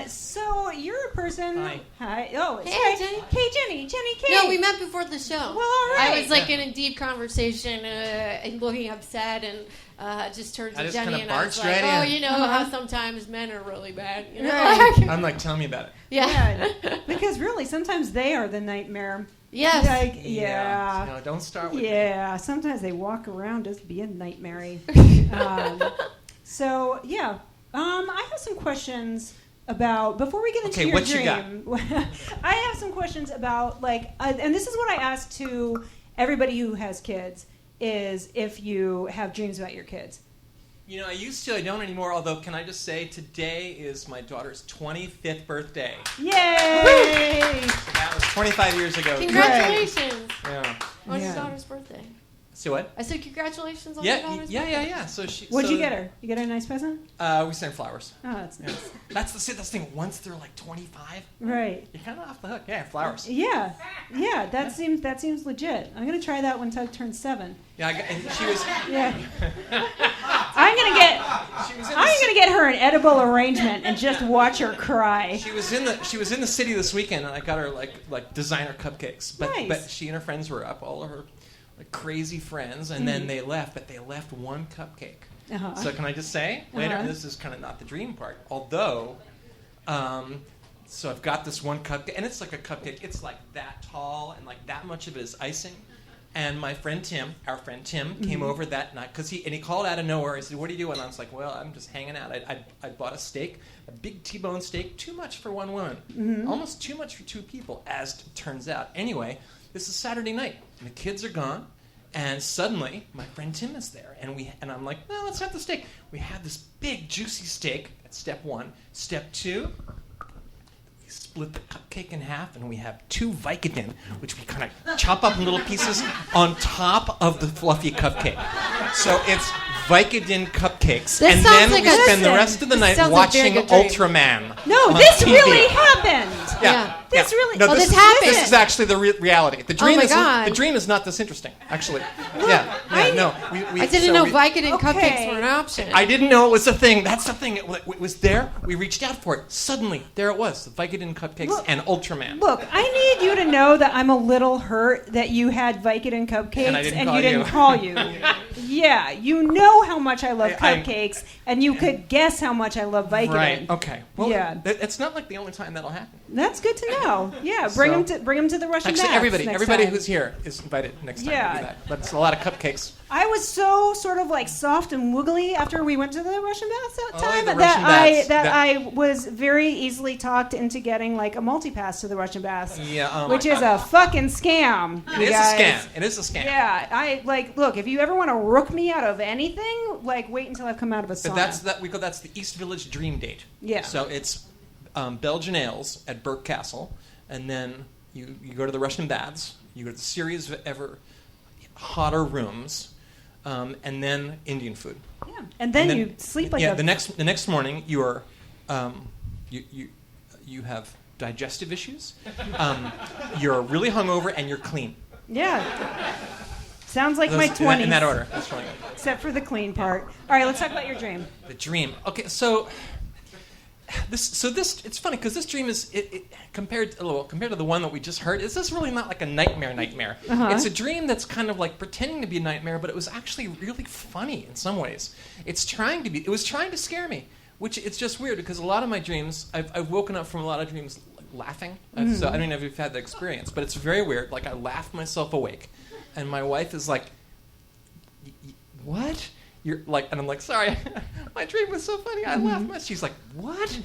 A: So you're a person.
F: Hi.
A: Hi. Oh,
B: Hey,
A: sorry.
B: Jenny.
A: Hey, Jenny. Jenny K.
B: No, we met before the show.
A: Well, all right.
B: I was like in a deep conversation and looking upset and just turned
F: I
B: to
F: just
B: Jenny
F: kinda
B: and I was
F: barged
B: like,
F: right in.
B: you know how sometimes men are really bad. You know?
A: Right.
F: I'm like, tell me about it.
B: Yeah.
A: Because really, sometimes they are the nightmare.
B: Yes.
A: Like, yeah.
F: No, don't start with me.
A: Yeah. Sometimes they walk around just being nightmare-y. So yeah. I have some questions about before we get into
F: Okay,
A: your
F: what you
A: dream. I have some questions about and this is what I ask to everybody who has kids is if you have dreams about your kids.
F: You know, I used to. I don't anymore. Although, can I just say, today is my daughter's 25th birthday.
A: Yay!
F: That was 25 years ago.
B: Congratulations.
F: Yeah.
B: On
A: Yeah.
B: your daughter's birthday.
F: See what?
B: I said congratulations on your
F: Yeah,
B: daughter's
F: yeah,
B: birthday.
F: yeah. So she.
A: What'd
F: so,
A: you get her? You get her a nice present?
F: We sent flowers.
A: Oh, that's
F: Yeah.
A: nice.
F: That's the thing. Once they're like 25,
A: Right.
F: you're kind of off the hook. Yeah, flowers.
A: Yeah. That seems legit. I'm gonna try that when Tug turns 7.
F: Yeah, and she was.
A: Yeah. I'm gonna get her an edible arrangement and just watch her cry.
F: She was in the city this weekend, and I got her like designer cupcakes. But
A: Nice.
F: but she and her friends were up, all of her like crazy friends, and then they left. But they left one cupcake.
A: Uh-huh.
F: So can I just say later?
A: Uh-huh.
F: This is kind of not the dream part, although. So I've got this one cupcake, and it's like a cupcake. It's like that tall, and like that much of it is icing. And my friend Tim, our friend Tim, came over that night because he called out of nowhere. He said, "What are you doing?" And I was like, "Well, I'm just hanging out. I bought a steak, a big T-bone steak, too much for one woman, almost too much for two people, as it turns out." Anyway, this is Saturday night, and the kids are gone, and suddenly my friend Tim is there, and I'm like, "Well, let's have the steak." We have this big juicy steak. That's step one. Step two. Split the cupcake in half, and we have 2 Vicodin, which we kind of chop up in little pieces on top of the fluffy cupcake. So it's Vicodin cupcakes,
B: This
F: and
B: sounds
F: then
B: like
F: we
B: a-
F: spend the rest of the
B: This
F: night
B: sounds like a very
F: watching
B: good dream.
F: Ultraman.
A: No,
F: on
A: this
F: TV.
A: really happened.
B: Yeah.
A: This
F: Yeah.
A: really.
F: No,
B: Oh,
F: this
B: this
F: is,
B: happened.
F: This is actually the reality. The dream
B: my
F: isn't.
B: God.
F: The dream is not this interesting, actually. Yeah. No.
B: I didn't know Vicodin
A: Okay.
B: cupcakes were an option.
F: I didn't know it was a thing. That's the thing. It was there. We reached out for it. Suddenly, there it was. The Vicodin cupcakes
A: Look-
F: and Ultraman.
A: Look, I need you to know that I'm a little hurt that you had Vicodin cupcakes
F: And I didn't call
A: you didn't
F: you.
A: call you. Yeah, you know how much I love
F: I-
A: cupcakes, and you could guess how much I love Vicodin.
F: Right. Okay. Well,
A: Yeah.
F: it's not like the only time that'll happen.
A: That's good to know. Yeah, bring
F: So-
A: them to the Russian
F: Actually,
A: baths
F: everybody
A: next
F: time.
A: who's
F: who's here is invited next time
A: Yeah.
F: to do that. But it's a lot of cupcakes.
A: I was so sort of like soft and woogly after we went to the Russian baths that
F: Oh,
A: time
F: the
A: that
F: Russian baths. That-
A: I was very easily talked into getting like a multi-pass to the Russian baths,
F: Yeah.
A: which is a fucking scam.
F: It
A: you
F: is
A: guys.
F: a scam. It is a scam.
A: Yeah, I like. Look, if you ever want to rook me out of anything, like wait until I've come out of a sauna.
F: But that's the East Village Dream Date.
A: Yeah.
F: So it's Belgian ales at Burke Castle, and then you go to the Russian baths. You go to the series of ever hotter rooms, and then Indian food.
A: Yeah, and then you sleep like
F: yeah.
A: a.
F: The next morning you are you have digestive issues. You're really hungover and you're clean.
A: Yeah. Sounds like my 20s.
F: In that order. That's really good.
A: Except for the clean part. All right, let's talk about your dream.
F: The dream. Okay, so this it's funny because this dream is compared to the one that we just heard. Is this really not like a nightmare? It's a dream that's kind of like pretending to be a nightmare, but it was actually really funny in some ways. It was trying to scare me, which it's just weird because a lot of my dreams, I've woken up from a lot of dreams laughing. So I don't know if you've had that experience, but it's very weird. Like I laugh myself awake, and my wife is like, "What?" You're like, and I'm like, "Sorry, my dream was so funny. I laughed much." She's like, "What?"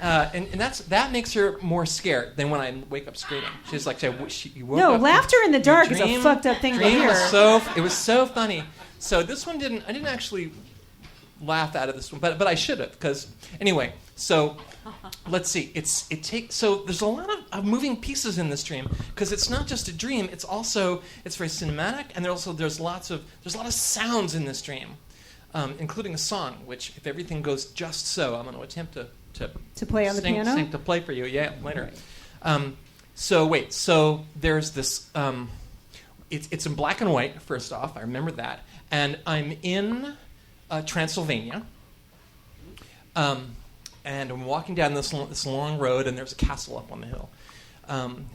F: And that makes her more scared than when I wake up screaming. She's like, "You woke up."
A: No, laughter in the dark is a fucked up thing to hear.
F: It was so funny. So this one I didn't actually laugh out of this one, but I should have because anyway. So let's see. So there's a lot of moving pieces in this dream because it's not just a dream. It's very cinematic, and there's a lot of sounds in this dream, including a song. Which, if everything goes just so, I'm going to attempt to
A: play on the piano.
F: To play for you, later. So there's this. It's in black and white. First off, I remember that, and I'm in Transylvania. And I'm walking down this long road, and there's a castle up on the hill. And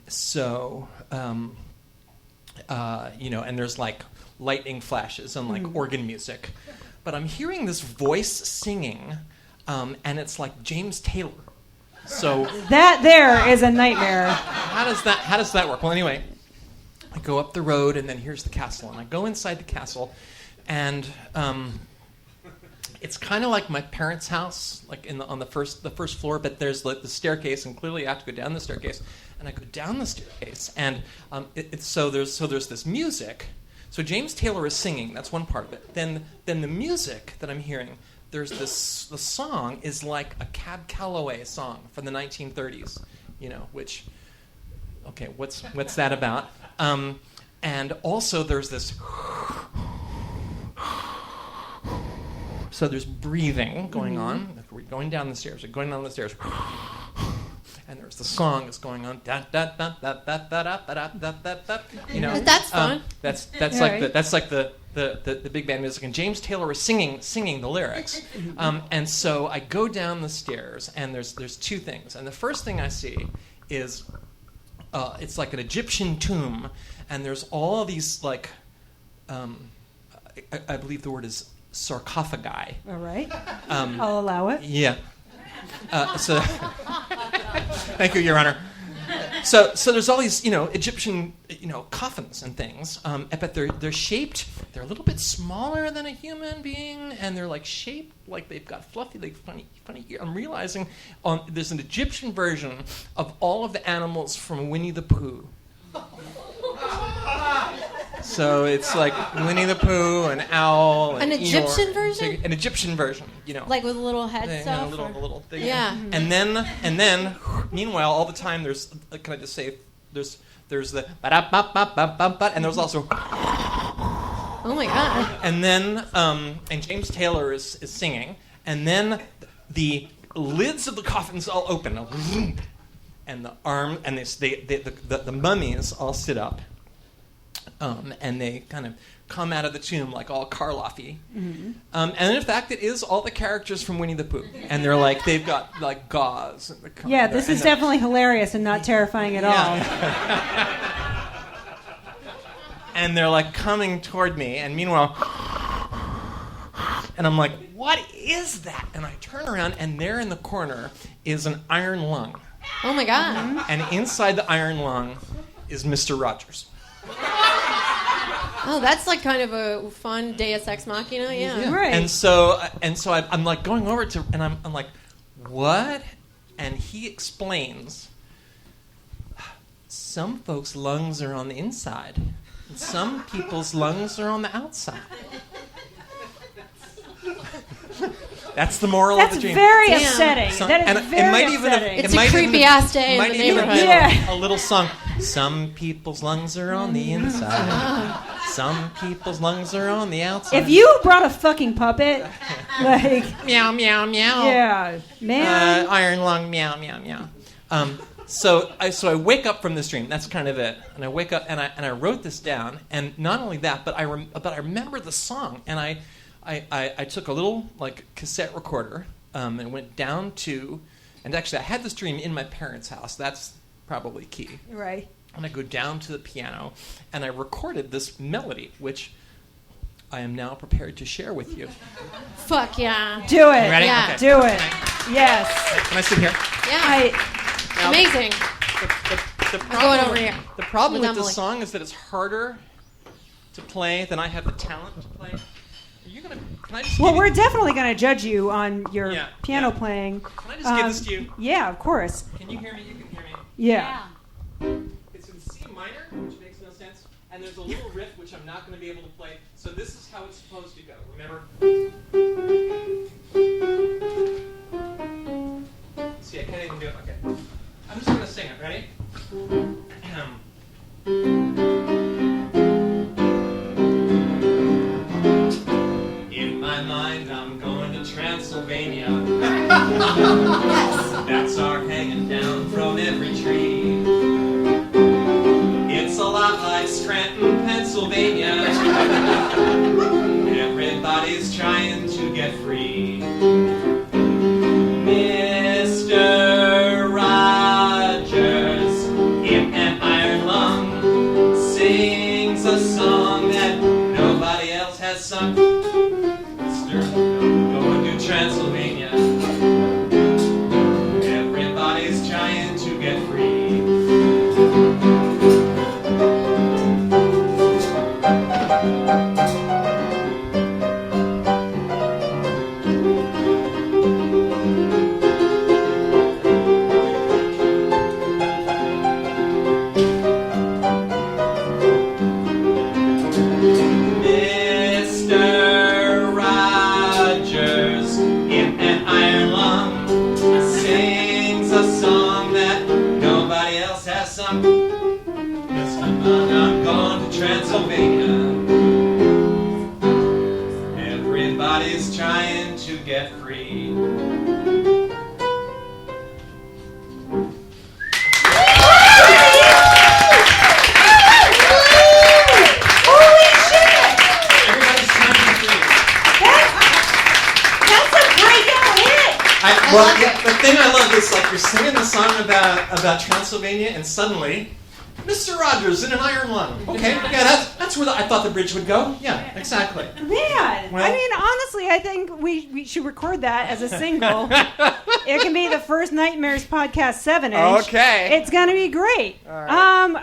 F: there's like lightning flashes and like organ music. But I'm hearing this voice singing, and it's like James Taylor. So
A: that there is a nightmare.
F: How does that work? Well, anyway, I go up the road, and then here's the castle, and I go inside the castle, and it's kind of like my parents' house, like on the first floor, but there's like the staircase, and clearly I have to go down the staircase. And I go down the staircase, and so there's this music. So James Taylor is singing. That's one part of it. Then the music that I'm hearing, the song is like a Cab Calloway song from the 1930s. Which, okay, what's that about? And also there's this. So there's breathing going on. We're going down the stairs. And there's the song that's going on. Da da da da da da da da da da da.
B: That's fun.
F: That's like the big band music. And James Taylor is singing the lyrics. And so I go down the stairs, and there's two things. And the first thing I see is it's like an Egyptian tomb, and there's all these like I believe the word is sarcophagi.
A: All right. I'll allow it.
F: Yeah. So, thank you, Your Honor. So there's all these, Egyptian, coffins and things. But they're shaped. They're a little bit smaller than a human being, and they're like shaped like they've got fluffy, like funny. I'm realizing there's an Egyptian version of all of the animals from Winnie the Pooh. So it's like Winnie the Pooh, an owl,
B: an Egyptian version.
F: An Egyptian version,
B: like with a little head
F: thing,
B: stuff,
F: a little thing.
B: Yeah.
F: And then, meanwhile, all the time there's. Can I just say there's the ba-da-ba-ba-ba-ba-ba, and there's also.
B: Oh my God.
F: And then and James Taylor is singing, and then the lids of the coffins all open, and the arm and the mummies all sit up. And they kind of come out of the tomb like all Karloffy. And in fact, it is all the characters from Winnie the Pooh. And they've got like gauze.
A: Yeah, this is definitely hilarious and not terrifying at all.
F: And they're like coming toward me, and meanwhile, and I'm like, what is that? And I turn around, and there in the corner is an iron lung.
B: Oh my God.
F: And inside the iron lung is Mr. Rogers.
B: Oh, that's like kind of a fun Deus Ex Machina, yeah.
A: Right.
F: And so I'm like going over to, and I'm like, what? And he explains, some folks' lungs are on the inside, and some people's lungs are on the outside. That's the moral of the dream.
A: That's very upsetting. That is
F: and
A: very
F: it might
A: upsetting.
B: It's a creepy-ass day in the neighborhood.
F: A little song. Some people's lungs are on the inside. Some people's lungs are on the outside.
A: If you brought a fucking puppet, like...
F: Meow, meow, meow.
A: Yeah, man.
F: Iron lung, meow, meow, meow. So I wake up from this dream. That's kind of it. And I wake up and I wrote this down. And not only that, but I remember the song. And I took a little like cassette recorder and went down to, and actually I had this dream in my parents' house. That's probably key.
A: Right.
F: And I go down to the piano and I recorded this melody, which I am now prepared to share with you.
B: Fuck yeah.
A: Do it.
F: You ready?
B: Yeah.
F: Okay.
A: Do it. Yes.
F: Can I sit here?
B: Yeah.
F: Now,
B: Amazing.
F: The
B: I'm going over here.
F: The problem
B: With
F: with this
B: Emily.
F: song is that it's harder to play than I have the talent to play. Are you gonna? Can I just?
A: Well,
F: give you-
A: we're definitely going to judge you on your
F: Yeah,
A: piano
F: yeah.
A: playing.
F: Can I just give this to you?
A: Yeah, of course.
F: Can you hear me? You can hear me.
A: Yeah.
F: It's in C minor, which makes no sense, and there's a little riff which I'm not going to be able to play. So this is how it's supposed to go. Remember? See, I can't even do it. Okay. I'm just going to sing it. Ready? In my mind, I'm going to Transylvania. Bats are hanging down from every tree. It's a lot like Scranton, Pennsylvania. Everybody's trying to get free. Mr. Rogers, in an iron lung, sings a song that nobody else has sung. Mr. Going to Transylvania. Everybody's trying to get free. Mr. Rogers, in an iron lung, sings a song that nobody else has sung. Mr. Man, I'm going to Transylvania. Everybody's trying to get free. Everybody's trying to get free.
A: That's a breakout hit.
F: The thing I love is like you're singing the song about Transylvania, and suddenly, Mr. Rogers in an iron lung. Okay, yeah, that's where I thought the bridge would go. Yeah, exactly.
A: Man,
F: Well-
A: I mean, honestly, I think we should record that as a single. It can be the first Nightmares podcast 7-inch.
F: Okay.
A: It's gonna be great.
F: right.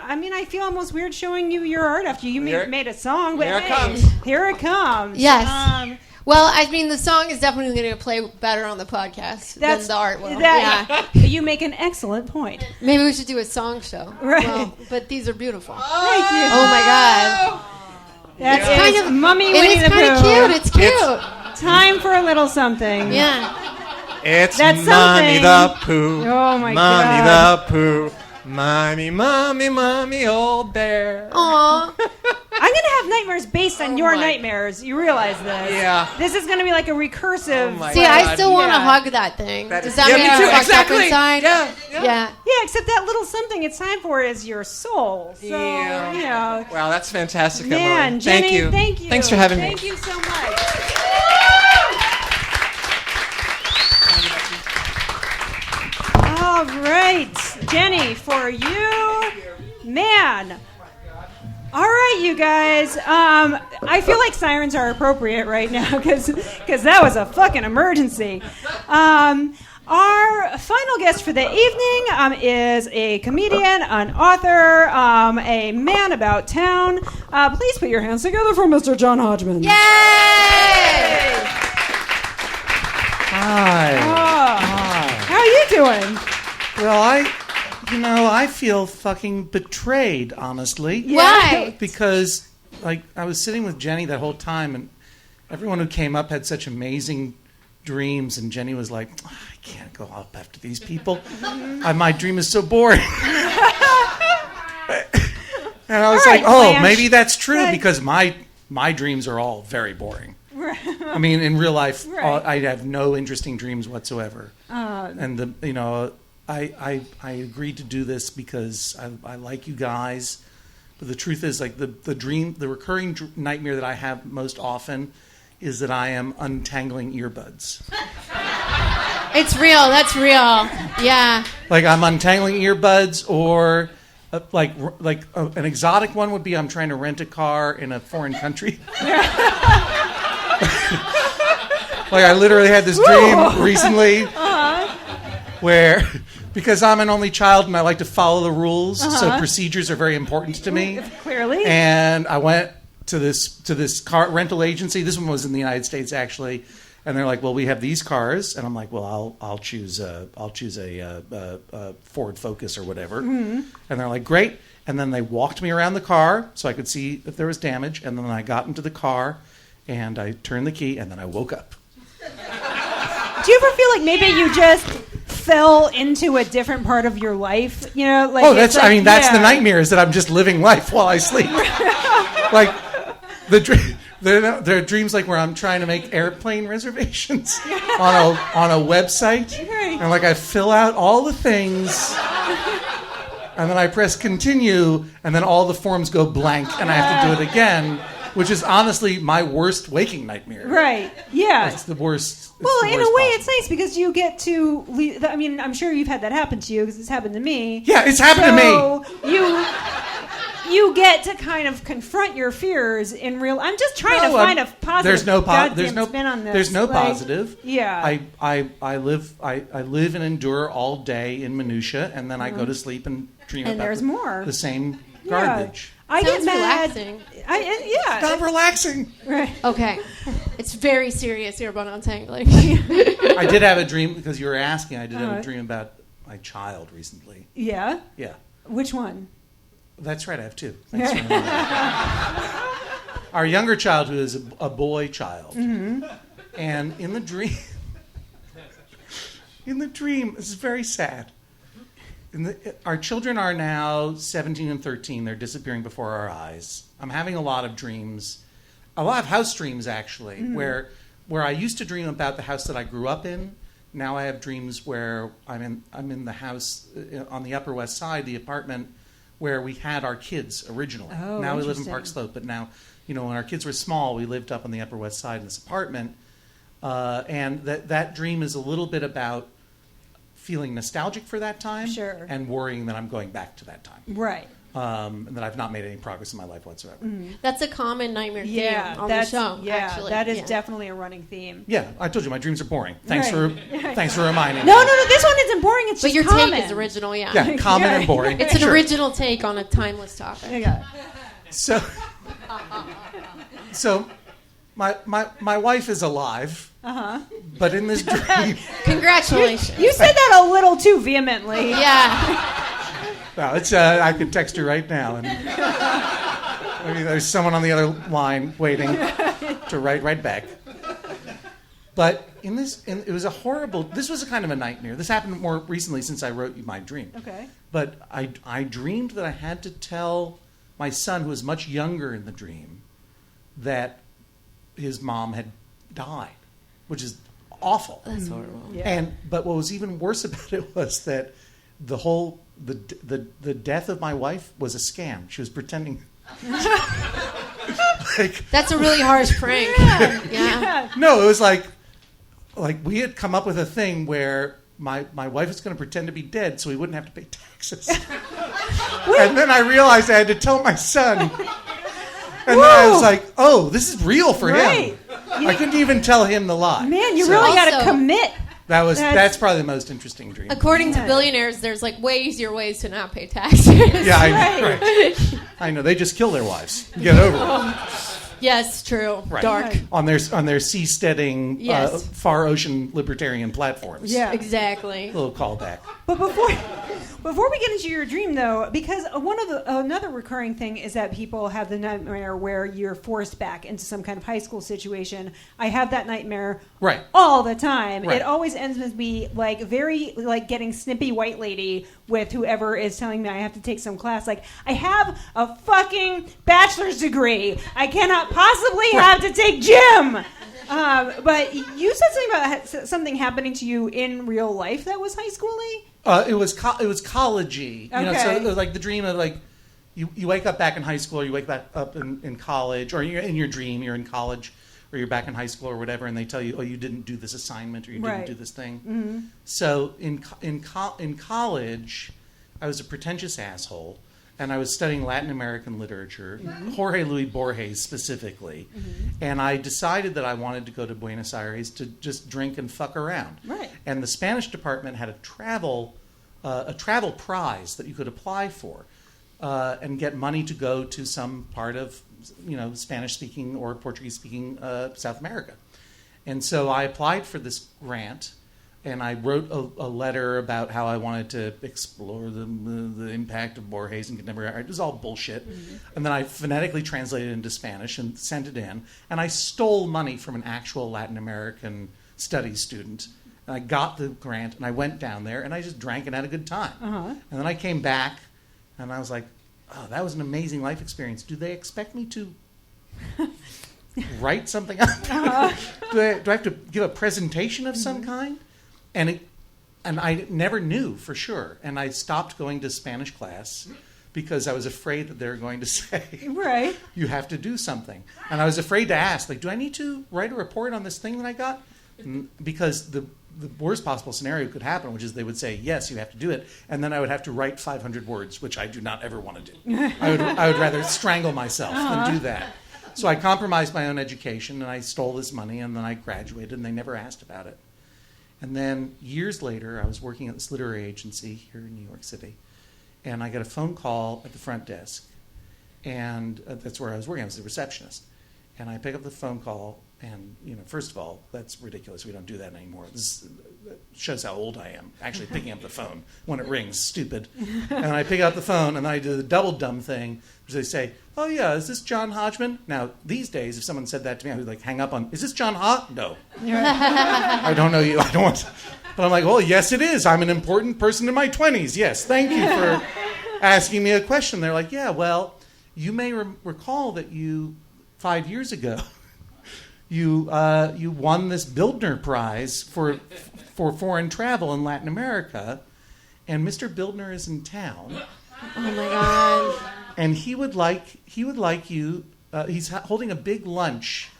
A: I mean, I feel almost weird showing you your art after you
F: Here-
A: made a song, but
F: here it
A: hey,
F: comes.
A: Here it comes.
B: Yes. Well, I mean, the song is definitely going to play better on the podcast than the art will. Yeah.
A: You make an excellent point.
B: Maybe we should do a song show.
A: Right.
B: Well, but these are beautiful.
A: Thank you.
B: Oh my God.
A: That
F: Yeah.
A: is
B: Kind of-
A: Mummy
B: It
A: Winnie
B: is
A: the
B: kind of
A: Pooh.
B: cute. It's cute.
A: Time for a little something.
B: Yeah.
F: It's
A: That's
F: Mommy
A: something.
F: the Pooh.
A: Oh my
F: Mommy
A: God.
F: the Pooh. Mommy, mommy, mommy, old bear.
B: Aw.
A: I'm gonna have nightmares based on
B: Oh
A: your
B: my-
A: nightmares. You realize this?
F: Yeah.
A: This is gonna be like a recursive.
F: Oh my
B: See, I
F: God.
B: still want to
A: Yeah.
B: hug that thing.
F: That
B: Does
F: is-
B: that
F: yeah,
B: mean
F: me
B: I'm
F: too.
B: fucked
F: Exactly.
B: up inside?
F: Yeah.
B: Yeah.
A: Yeah, except that little something it's time for is your soul. So,
F: Yeah.
A: you know.
F: Wow, that's fantastic,
A: Man,
F: Emily.
A: Jenny,
F: Thank you.
A: thank you.
F: Thanks for having me.
A: Thank you so much. All right, Jenny, for you, man. All right, you guys. I feel like sirens are appropriate right now because that was a fucking emergency. Our final guest for the evening is a comedian, an author, a man about town. Please put your hands together for Mr. John Hodgman.
B: Yay!
G: Hi.
A: Oh, how are you doing?
G: Well, I feel fucking betrayed, honestly.
B: Why?
G: Because, like, I was sitting with Jenny that whole time, and everyone who came up had such amazing dreams, and Jenny was like, "Oh, I can't go up after these people. My dream is so boring." And I was
A: All right,
G: like, oh,
A: Blanche.
G: maybe that's true,
A: Right.
G: because my dreams are all very boring. I mean, in real life,
A: Right.
G: I have no interesting dreams whatsoever. And I agreed to do this because I like you guys. But the truth is, like, the recurring nightmare that I have most often is that I am untangling earbuds.
B: It's real. That's real. Yeah.
G: Like, I'm untangling earbuds, or an exotic one would be I'm trying to rent a car in a foreign country. Like, I literally had this dream recently where, because I'm an only child and I like to follow the rules, so procedures are very important to me.
A: Clearly.
G: And I went to this car rental agency. This one was in the United States, actually. And they're like, "Well, we have these cars," and I'm like, "Well, I'll choose a Ford Focus or whatever." Mm-hmm. And they're like, "Great." And then they walked me around the car so I could see if there was damage. And then I got into the car, and I turned the key, and then I woke up.
A: Do you ever feel like maybe you just fell into a different part of your life? You know, like
G: that's the nightmare, is that I'm just living life while I sleep. Like there are dreams like where I'm trying to make airplane reservations on a website, and like I fill out all the things, and then I press continue, and then all the forms go blank, and I have to do it again, which is honestly my worst waking nightmare.
A: Right? Yeah.
G: It's the worst.
A: Well, in a way, it's nice because you get to leave. I mean, I'm sure you've had that happen to you because it's happened to me.
G: Yeah, it's happened to me.
A: You get to kind of confront your fears in real. I'm just trying to find a positive.
G: There's no
A: spin on this.
G: There's no positive.
A: Yeah.
G: I live and endure all day in minutia, and then I go to sleep and dream about
A: there's more.
G: The same garbage.
A: I
B: Sounds
A: get mad.
B: relaxing.
G: It's not relaxing.
A: Right.
B: Okay. It's very serious here about untangling.
G: I did have a dream, because you were asking. I did have a dream about my child recently.
A: Yeah?
G: Yeah.
A: Which one?
G: That's right, I have two. Thanks for remembering. Our younger child, who is a boy child. Mm-hmm. And in the dream, this is very sad. Our children are now 17 and 13. They're disappearing before our eyes. I'm having a lot of dreams, a lot of house dreams, actually, where I used to dream about the house that I grew up in. Now I have dreams where I'm in the house on the Upper West Side, the apartment where we had our kids originally.
A: Oh,
G: now we live in Park Slope, but now, when our kids were small, we lived up on the Upper West Side in this apartment. And that dream is a little bit about feeling nostalgic for that time, and worrying that I'm going back to that time.
A: Right.
G: And that I've not made any progress in my life whatsoever.
A: Mm-hmm.
B: That's a common nightmare theme on the show.
A: Yeah,
B: actually.
A: that is definitely a running theme.
G: Yeah, I told you my dreams are boring. Thanks for reminding me.
A: No, this one isn't boring. It's
B: but
A: just
B: your
A: common.
B: take is original. Yeah.
G: Yeah, common and boring.
B: It's an original take on a timeless topic.
A: Yeah.
G: So my wife is alive. But in this dream,
B: congratulations.
A: You said that a little too vehemently.
B: Yeah.
G: Well, it's I could text her right now, and maybe there's someone on the other line waiting to write right back. But it was a horrible. This was a kind of a nightmare. This happened more recently since I wrote you my dream.
A: Okay.
G: But I dreamed that I had to tell my son, who was much younger in the dream, that his mom had died, which is awful.
B: That's horrible.
A: Yeah.
G: But what was even worse about it was that the death of my wife was a scam. She was pretending.
B: That's a really harsh prank. Yeah.
G: No, it was like we had come up with a thing where my wife was going to pretend to be dead so he wouldn't have to pay taxes. And then I realized I had to tell my son. And then I was like, oh, this is real for him. I couldn't even tell him the lie.
A: Man, you really got to commit.
G: That's probably the most interesting dream.
B: According to billionaires, there's like way easier ways to not pay taxes.
G: Yeah, I know. They just kill their wives. Get over it.
B: Yes, true.
G: Right.
B: Dark.
G: On their seasteading, far ocean libertarian platforms.
A: Yeah,
B: exactly.
G: A little callback.
A: But before we get into your dream, though, because another recurring thing is that people have the nightmare where you're forced back into some kind of high school situation. I have that nightmare all the time.
G: Right.
A: It always ends with me very getting snippy white lady with whoever is telling me I have to take some class. Like, I have a fucking bachelor's degree. I cannot possibly have to take gym. But you said something about something happening to you in real life that was high schooly.
G: It was college-y. You know, so it was like the dream of like you wake up back in high school, or you wake back up in college, or you're in your dream, you're in college, or you're back in high school or whatever, and they tell you, oh, you didn't do this assignment or you didn't do this thing.
A: Mm-hmm.
G: So in college, I was a pretentious asshole, and I was studying Latin American literature, Jorge Luis Borges specifically, and I decided that I wanted to go to Buenos Aires to just drink and fuck around.
A: Right.
G: And the Spanish department had a travel prize that you could apply for. And get money to go to some part of, Spanish-speaking or Portuguese-speaking South America. And so I applied for this grant, and I wrote a letter about how I wanted to explore the impact of Borges in contemporary art. It was all bullshit. And then I phonetically translated it into Spanish and sent it in. And I stole money from an actual Latin American studies student. And I got the grant, and I went down there, and I just drank and had a good time. And then I came back, and I was like, oh, that was an amazing life experience. Do they expect me to write something up? Do I have to give a presentation of some kind? And I never knew for sure. And I stopped going to Spanish class because I was afraid that they were going to say,
A: right,
G: you have to do something. And I was afraid to ask, like, do I need to write a report on this thing that I got? Because the worst possible scenario could happen, which is they would say, yes, you have to do it, and then I would have to write 500 words, which I do not ever want to do. I would rather strangle myself than do that. So I compromised my own education, and I stole this money, and then I graduated, and they never asked about it. And then years later, I was working at this literary agency here in New York City, and I got a phone call at the front desk, and that's where I was working. I was the receptionist. And I pick up the phone call, and, first of all, that's ridiculous. We don't do that anymore. This shows how old I am, actually picking up the phone when it rings. Stupid. And I pick up the phone, and then I do the double dumb thing, which they say, oh, yeah, is this John Hodgman? Now, these days, if someone said that to me, I would, hang up on, is this John No. I don't know you. I don't want to. But I'm like, well, yes, it is. I'm an important person in my 20s. Yes, thank you for asking me a question. They're like, yeah, well, you may recall that 5 years ago, you won this Bildner Prize for foreign travel in Latin America, and Mr. Bildner is in town.
B: Oh my God!
G: And he would like you. He's holding a big lunch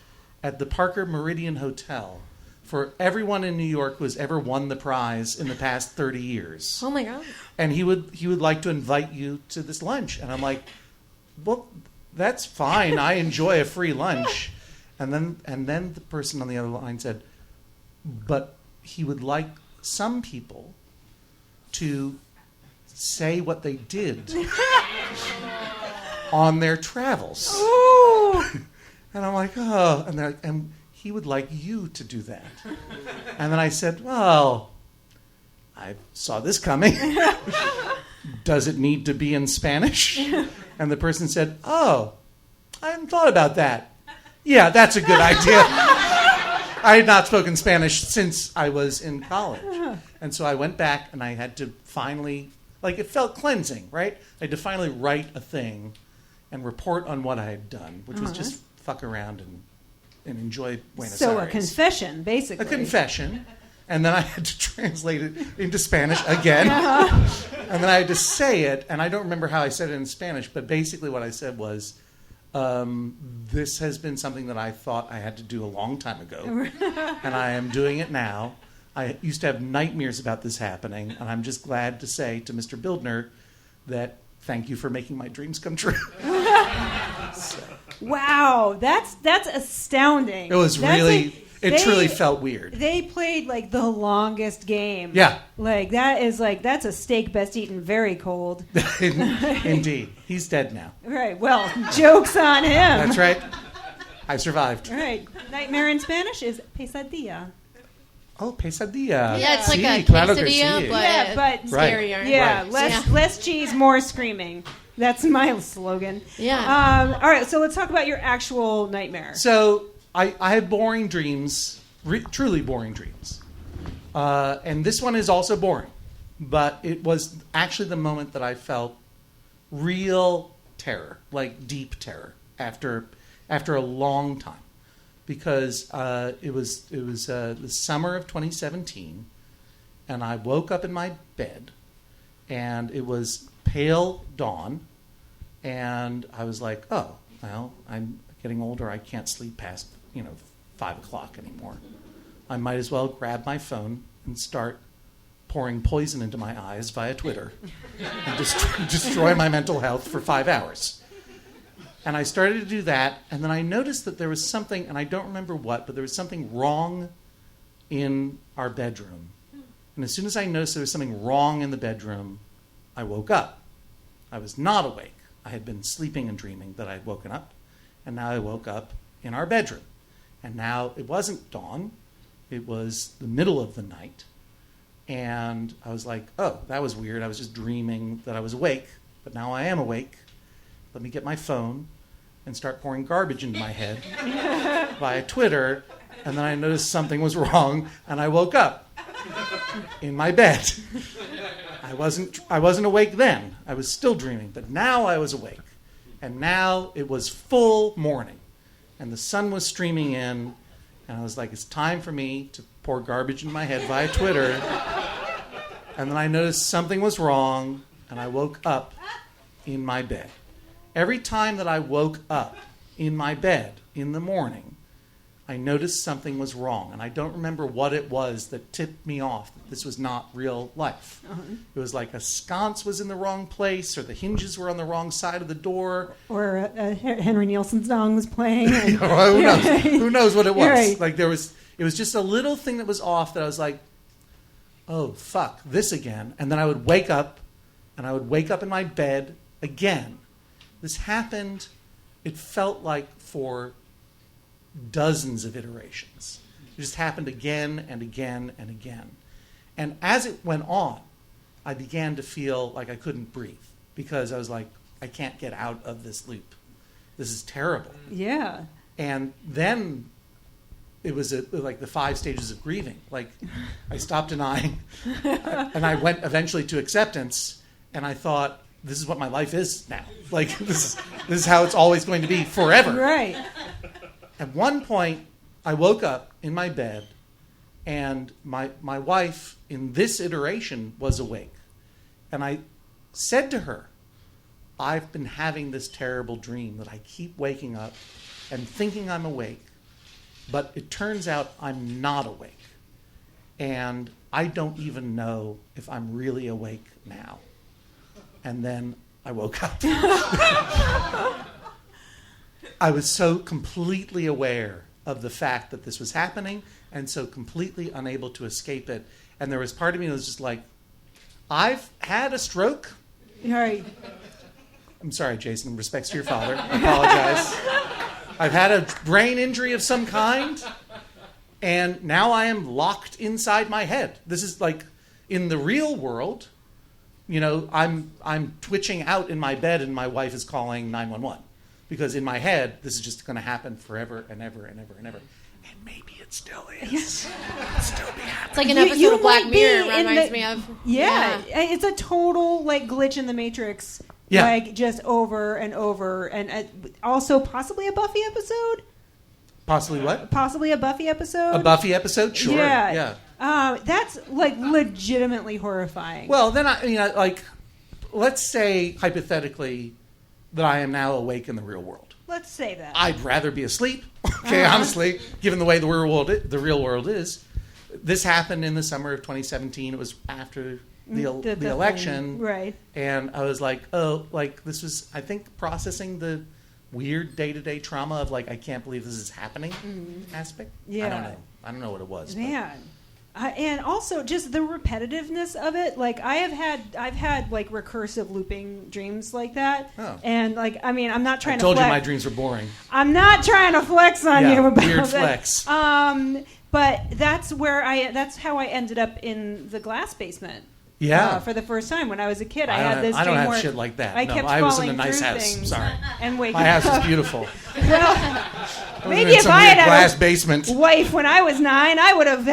G: at the Parker Meridian Hotel for everyone in New York who has ever won the prize in the past 30 years.
B: Oh my God!
G: And he would like to invite you to this lunch, and I'm like, well, that's fine. I enjoy a free lunch. And then the person on the other line said, but he would like some people to say what they did on their travels. And I'm like, oh, and they're like, and he would like you to do that. And then I said, well, I saw this coming. Does it need to be in Spanish? And the person said, oh, I hadn't thought about that. Yeah, that's a good idea. I had not spoken Spanish since I was in college. And so I went back, and I had to finally, it felt cleansing, right? I had to finally write a thing and report on what I had done, which was just fuck around and enjoy Buenos Aires.
A: So a confession, basically.
G: A confession. And then I had to translate it into Spanish again. And then I had to say it, and I don't remember how I said it in Spanish, but basically what I said was, this has been something that I thought I had to do a long time ago, and I am doing it now. I used to have nightmares about this happening, and I'm just glad to say to Mr. Bildner that thank you for making my dreams come true. So.
A: Wow, that's astounding.
G: It was It truly felt weird.
A: They played the longest game.
G: Yeah.
A: That's a steak best eaten very cold.
G: Indeed. He's dead now.
A: Right. Well, joke's on him.
G: That's right. I survived.
A: Right. Nightmare in Spanish is pesadilla.
G: Oh, pesadilla.
B: Yeah, it's like a
G: claro
B: quesadilla, but scarier.
G: Right.
A: Yeah,
G: Right.
A: less cheese, more screaming. That's my slogan.
B: Yeah.
A: All right, so let's talk about your actual nightmare.
G: So I had boring dreams, truly boring dreams. And this one is also boring. But it was actually the moment that I felt real terror, deep terror, after a long time. because it was the summer of 2017, and I woke up in my bed, and it was pale dawn, and I was like, oh, well, I'm getting older. I can't sleep past 5 o'clock anymore. I might as well grab my phone and start pouring poison into my eyes via Twitter and destroy my mental health for 5 hours. And I started to do that, and then I noticed that there was something, and I don't remember what, but there was something wrong in our bedroom. And as soon as I noticed there was something wrong in the bedroom, I woke up. I was not awake. I had been sleeping and dreaming that I had woken up, and now I woke up in our bedroom. And now it wasn't dawn. It was the middle of the night. And I was like, oh, that was weird. I was just dreaming that I was awake, but now I am awake. Let me get my phone and start pouring garbage into my head via Twitter. And then I noticed something was wrong, and I woke up in my bed. I wasn't awake then. I was still dreaming, but now I was awake. And now it was full morning, and the sun was streaming in, and I was like, it's time for me to pour garbage in my head via Twitter. And then I noticed something was wrong, and I woke up in my bed. Every time that I woke up in my bed in the morning, I noticed something was wrong. And I don't remember what it was that tipped me off that this was not real life. Uh-huh. It was like a sconce was in the wrong place, or the hinges were on the wrong side of the door.
A: Or Henry Nielsen's song was playing. And,
G: well, who knows? Who knows what it was?
A: Right.
G: Like it was just a little thing that was off that I was like, oh, fuck, this again. And then I would wake up, and I would wake up in my bed again. This happened, it felt like for dozens of iterations. It just happened again and again and again. And as it went on, I began to feel like I couldn't breathe because I was like, I can't get out of this loop. This is terrible.
A: Yeah.
G: And then it was like the 5 stages of grieving. Like I stopped denying, and I went eventually to acceptance, and I thought, this is what my life is now. Like this is how it's always going to be forever.
A: Right.
G: At one point, I woke up in my bed, and my wife in this iteration was awake. And I said to her, I've been having this terrible dream that I keep waking up and thinking I'm awake, but it turns out I'm not awake. And I don't even know if I'm really awake now. And then I woke up. I was so completely aware of the fact that this was happening and so completely unable to escape it. And there was part of me that was just like, I've had a stroke.
A: Right.
G: I'm sorry, Jason, respects to your father. I apologize. I've had a brain injury of some kind, and now I am locked inside my head. This is like, in the real world, I'm twitching out in my bed and my wife is calling 911. Because in my head, this is just going to happen forever and ever and ever and ever. And maybe it still is.
A: Yes.
G: It'll still be happening.
B: It's like an episode of Black Mirror reminds me of.
A: Yeah. It's a total glitch in the Matrix.
G: Yeah.
A: Just over and over. And also possibly a Buffy episode?
G: Possibly what?
A: Possibly a Buffy episode?
G: A Buffy episode? Sure.
A: Yeah. That's legitimately horrifying.
G: Well, then let's say hypothetically that I am now awake in the real world.
A: Let's say that.
G: I'd rather be asleep. Okay, honestly, given the way the real world is. This happened in the summer of 2017. It was after the election.
A: Right.
G: And I was like, this was, I think, processing the weird day-to-day trauma of I can't believe this is happening aspect.
A: Yeah.
G: I don't know what it was.
A: Man. And also just the repetitiveness of it. I've had recursive looping dreams like that. Oh. And I'm not trying to
G: I told you my dreams were boring.
A: I'm not trying to flex on you about
G: weird flex.
A: But that's how I ended up in the glass basement.
G: Yeah.
A: For the first time when I was a kid, I
G: had
A: this
G: I
A: dream
G: don't have
A: where
G: shit like that.
A: I
G: was in a
A: falling
G: nice
A: through
G: house.
A: things
G: Sorry.
A: And waking
G: my house
A: up.
G: is beautiful.
A: Well, maybe if I had
G: glass
A: a
G: basement
A: wife when I was 9, I would have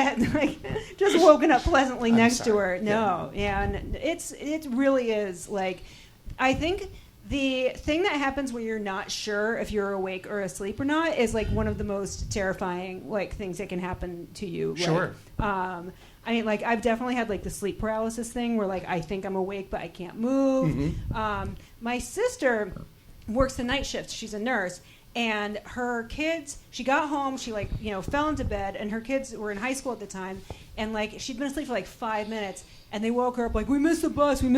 A: just woken up pleasantly next to her. No, and it really is I think the thing that happens when you're not sure if you're awake or asleep or not is like one of the most terrifying like things that can happen to you.
G: Sure.
A: Like, I mean, like I've definitely had like the sleep paralysis thing where like I think I'm awake but I can't move. My sister works the night shift. She's a nurse. And her kids, she got home, she like, fell into bed, and her kids were in high school at the time, and like she'd been asleep for like 5 minutes, and they woke her up like, we missed the bus, we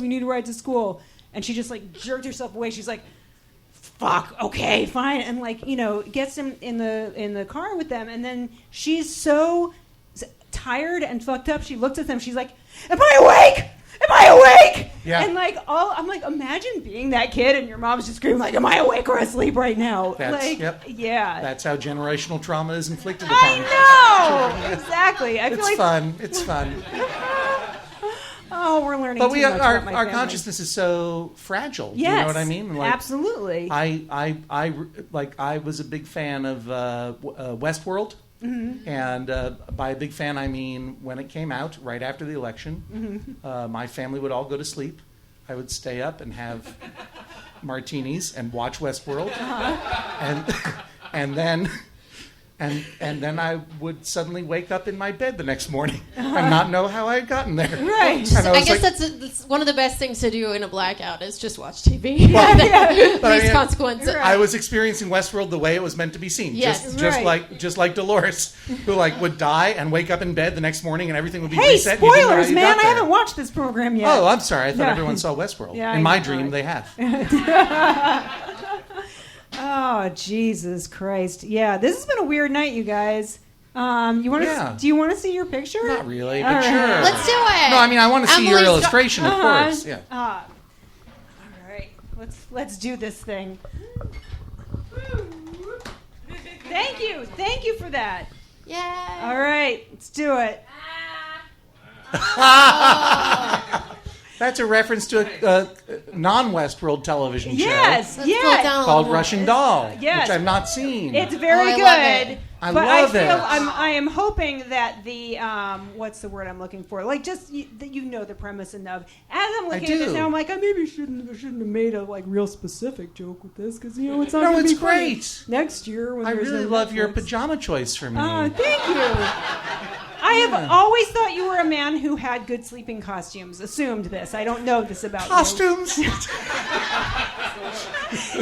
A: need to ride to school. And she just like jerked herself away. She's like, fuck, okay, fine. And like, gets them in the car with them, and then she's so tired and fucked up, she looks at them, she's like, am I awake? Am I awake?
G: Yeah.
A: And like I'm like, imagine being that kid and your mom's just screaming like, am I awake or asleep right now? Yeah.
G: That's how generational trauma is inflicted upon.
A: I know. Exactly. I feel
G: It's
A: like
G: fun. It's fun.
A: Oh, we're learning.
G: But
A: too much about my
G: our
A: family.
G: consciousness is so fragile.
A: Yes,
G: You know what I mean? Like,
A: absolutely.
G: I was a big fan of Westworld. And by a big fan, I mean when it came out, right after the election, my family would all go to sleep. I would stay up and have martinis and watch Westworld, and then I would suddenly wake up in my bed the next morning and not know how I had gotten there.
A: Right.
G: And
B: I guess that's one of the best things to do in a blackout is just watch TV. Least consequences.
G: I was experiencing Westworld the way it was meant to be seen.
B: Yes.
G: Just like Dolores, who like would die and wake up in bed the next morning and everything would be
A: Hey,
G: reset. You didn't know how
A: spoilers,
G: you
A: man!
G: got
A: I
G: there.
A: haven't watched this program yet.
G: Oh, I'm sorry. I thought
A: Yeah.
G: everyone saw Westworld.
A: Yeah, I
G: in my
A: know.
G: dream, they have.
A: Oh, Jesus Christ! Yeah, this has been a weird night, you guys. You want to?
G: Yeah.
A: Do you want to see your picture?
G: Not really,
A: All
G: but
A: right.
G: sure.
B: Let's do it.
G: No, I mean I want to see your
B: Emily's
G: illustration, of course. Yeah.
A: All right, let's do this thing. Thank you for that.
B: Yay.
A: All right, let's do it.
G: That's a reference to a non-Westworld television show
A: Yes,
B: Let's pull it
A: yes.
B: down a
G: called
B: little
G: Russian
B: bit.
G: Doll,
A: Yes.
G: which I've not seen.
A: It's very
B: I
A: good.
B: love it.
G: I
A: but
G: love
A: I feel
G: it.
A: I am hoping that the what's the word I'm looking for? Like just that you know the premise enough. As I'm looking at this
G: do.
A: now, I'm like, I maybe shouldn't have made a like real specific joke with this because it's not.
G: No,
A: gonna
G: it's
A: be funny
G: great.
A: next year. When
G: I
A: there's
G: really
A: no
G: love your
A: Netflix.
G: pajama choice for me.
A: Thank you. I have always thought you were a man who had good sleeping costumes. Assumed this. I don't know this about
G: Costumes?
A: you.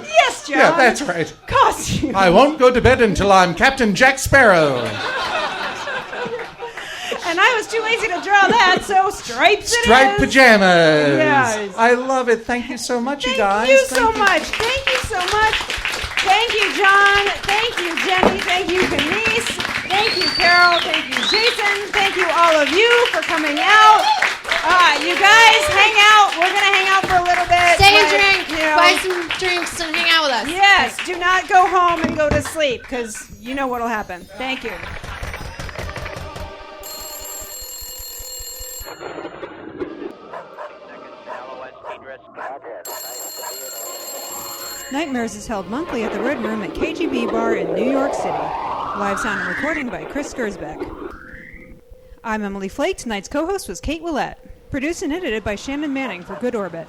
A: Yes, John.
G: Yeah, that's right.
A: Costumes.
G: I won't go to bed until I'm Captain Jack Sparrow.
A: And I was too lazy to draw that, so stripes it
G: Striped
A: is.
G: pajamas.
A: Yes.
G: I love it. Thank you so much, you guys.
A: Thank you so much. Thank you so much. Thank you, John. Thank you, Jenny. Thank you, Kenice. Thank you, Carole. Thank you, Jason. Thank you, all of you, for coming out. You guys, hang out. We're going to hang out for a little bit.
B: Stay and
A: Like,
B: drink.
A: you know.
B: Buy some drinks and hang out with us.
A: Yes, do not go home and go to sleep, because you know what'll happen. Thank you. Nightmares is held monthly at the Red Room at KGB Bar in New York City. Live sound and recording by Chris Gersbeck. I'm Emily Flake. Tonight's co-host was Kate Willett. Produced and edited by Shannon Manning for Good Orbit.